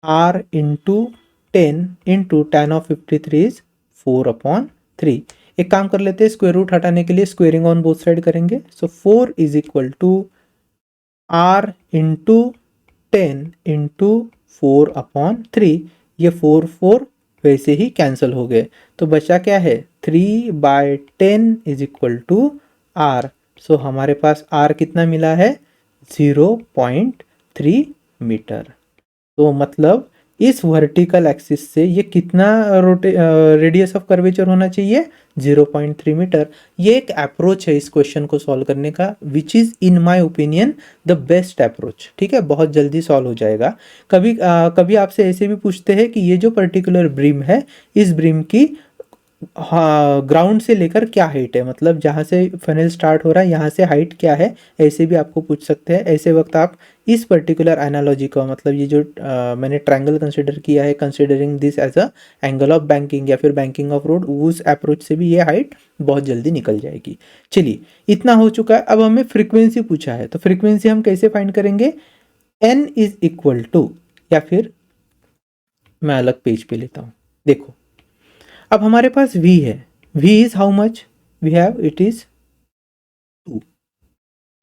r into 10 into tan of 53 is 4/3। एक काम कर लेते हैं, स्क्वायर रूट हटाने के लिए स्क्वेयरिंग ऑन बोथ साइड करेंगे। So 4 is equal to r into 10 into 4/3, ये 4 वैसे ही कैंसिल हो गए, तो बचा क्या है, 3/10 इज इक्वल टू r। सो हमारे पास r कितना मिला है, 0.3 मीटर। तो मतलब इस वर्टिकल एक्सिस से ये कितना रेडियस ऑफ कर्वेचर होना चाहिए, 0.3 मीटर। ये एक अप्रोच है इस क्वेश्चन को सॉल्व करने का, which is in my opinion the best approach. ठीक है, बहुत जल्दी सॉल्व हो जाएगा। कभी आपसे ऐसे भी पूछते हैं कि ये जो पर्टिकुलर ब्रिम है, इस ब्रिम की हाँ ग्राउंड से लेकर क्या हाइट है, मतलब जहाँ से फनेल स्टार्ट हो रहा है यहाँ से हाइट क्या है, ऐसे भी आपको पूछ सकते हैं। ऐसे वक्त आप इस पर्टिकुलर एनालॉजी का, मतलब ये जो मैंने ट्रायंगल कंसिडर किया है, considering this as a angle of banking या फिर बैंकिंग ऑफ रोड, उस अप्रोच से भी ये हाइट बहुत जल्दी निकल जाएगी। चलिए इतना हो चुका है, अब हमें फ्रिक्वेंसी पूछा है, तो फ्रिक्वेंसी हम कैसे फाइंड करेंगे, n इज इक्वल टू, या फिर मैं अलग पेज पे लेता हूँ। देखो अब हमारे पास v है, v is how much, we have it is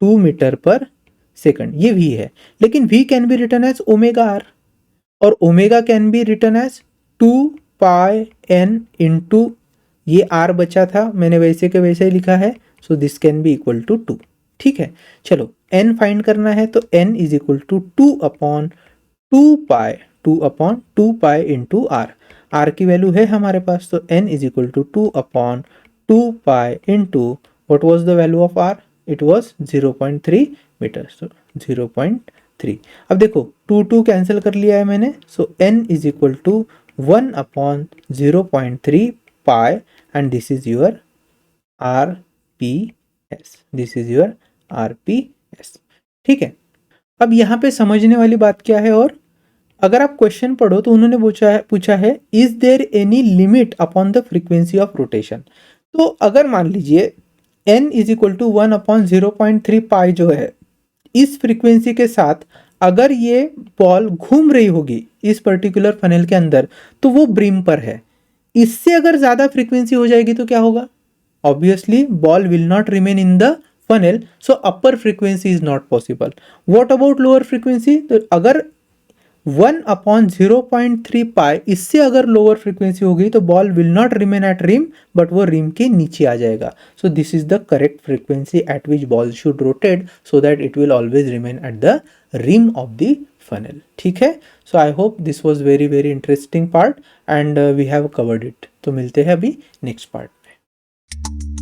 2 metre per second, ये v है। लेकिन v can be written as omega r, और ओमेगा can be written as 2πn into ये r बचा था, मैंने वैसे के वैसे ही लिखा है, so this can be equal to 2। ठीक है, चलो n फाइंड करना है, तो n is equal to 2/2π into r। r की वैल्यू है हमारे पास, तो n is equal to 2/2π into what was the value of r, it was 0.3 metre, so 0.3। अब देखो 2 कैंसिल कर लिया है मैंने, so n is equal to 1/0.3 pi, and this is your RPS, this is your RPS। ठीक है, अब यहाँ पे समझने वाली बात क्या है, और अगर आप क्वेश्चन पढ़ो तो उन्होंने पूछा है is there any limit upon the frequency of rotation. तो अगर मान लीजिए n is equal to 1/0.3 pi जो है, इस फ्रीक्वेंसी के साथ अगर ये बॉल घूम रही होगी इस पर्टिकुलर फनेल के अंदर, तो वो ब्रिम पर है। इससे अगर ज़्यादा फ्रीक्वेंसी हो जाएगी तो क्या होगा, obviously ball will not remain in the funnel, so upper frequency is not possible. What about lower frequency? तो अगर 1/0.3 पाई इससे अगर लोअर फ्रीक्वेंसी होगी तो ball will not remain at rim but वो रिम के नीचे आ जाएगा. So this is the correct frequency at which ball should rotate so that it will always remain at the rim of the funnel. ठीक है. So I hope this was very very interesting part and we have covered it. तो मिलते हैं अभी next part में.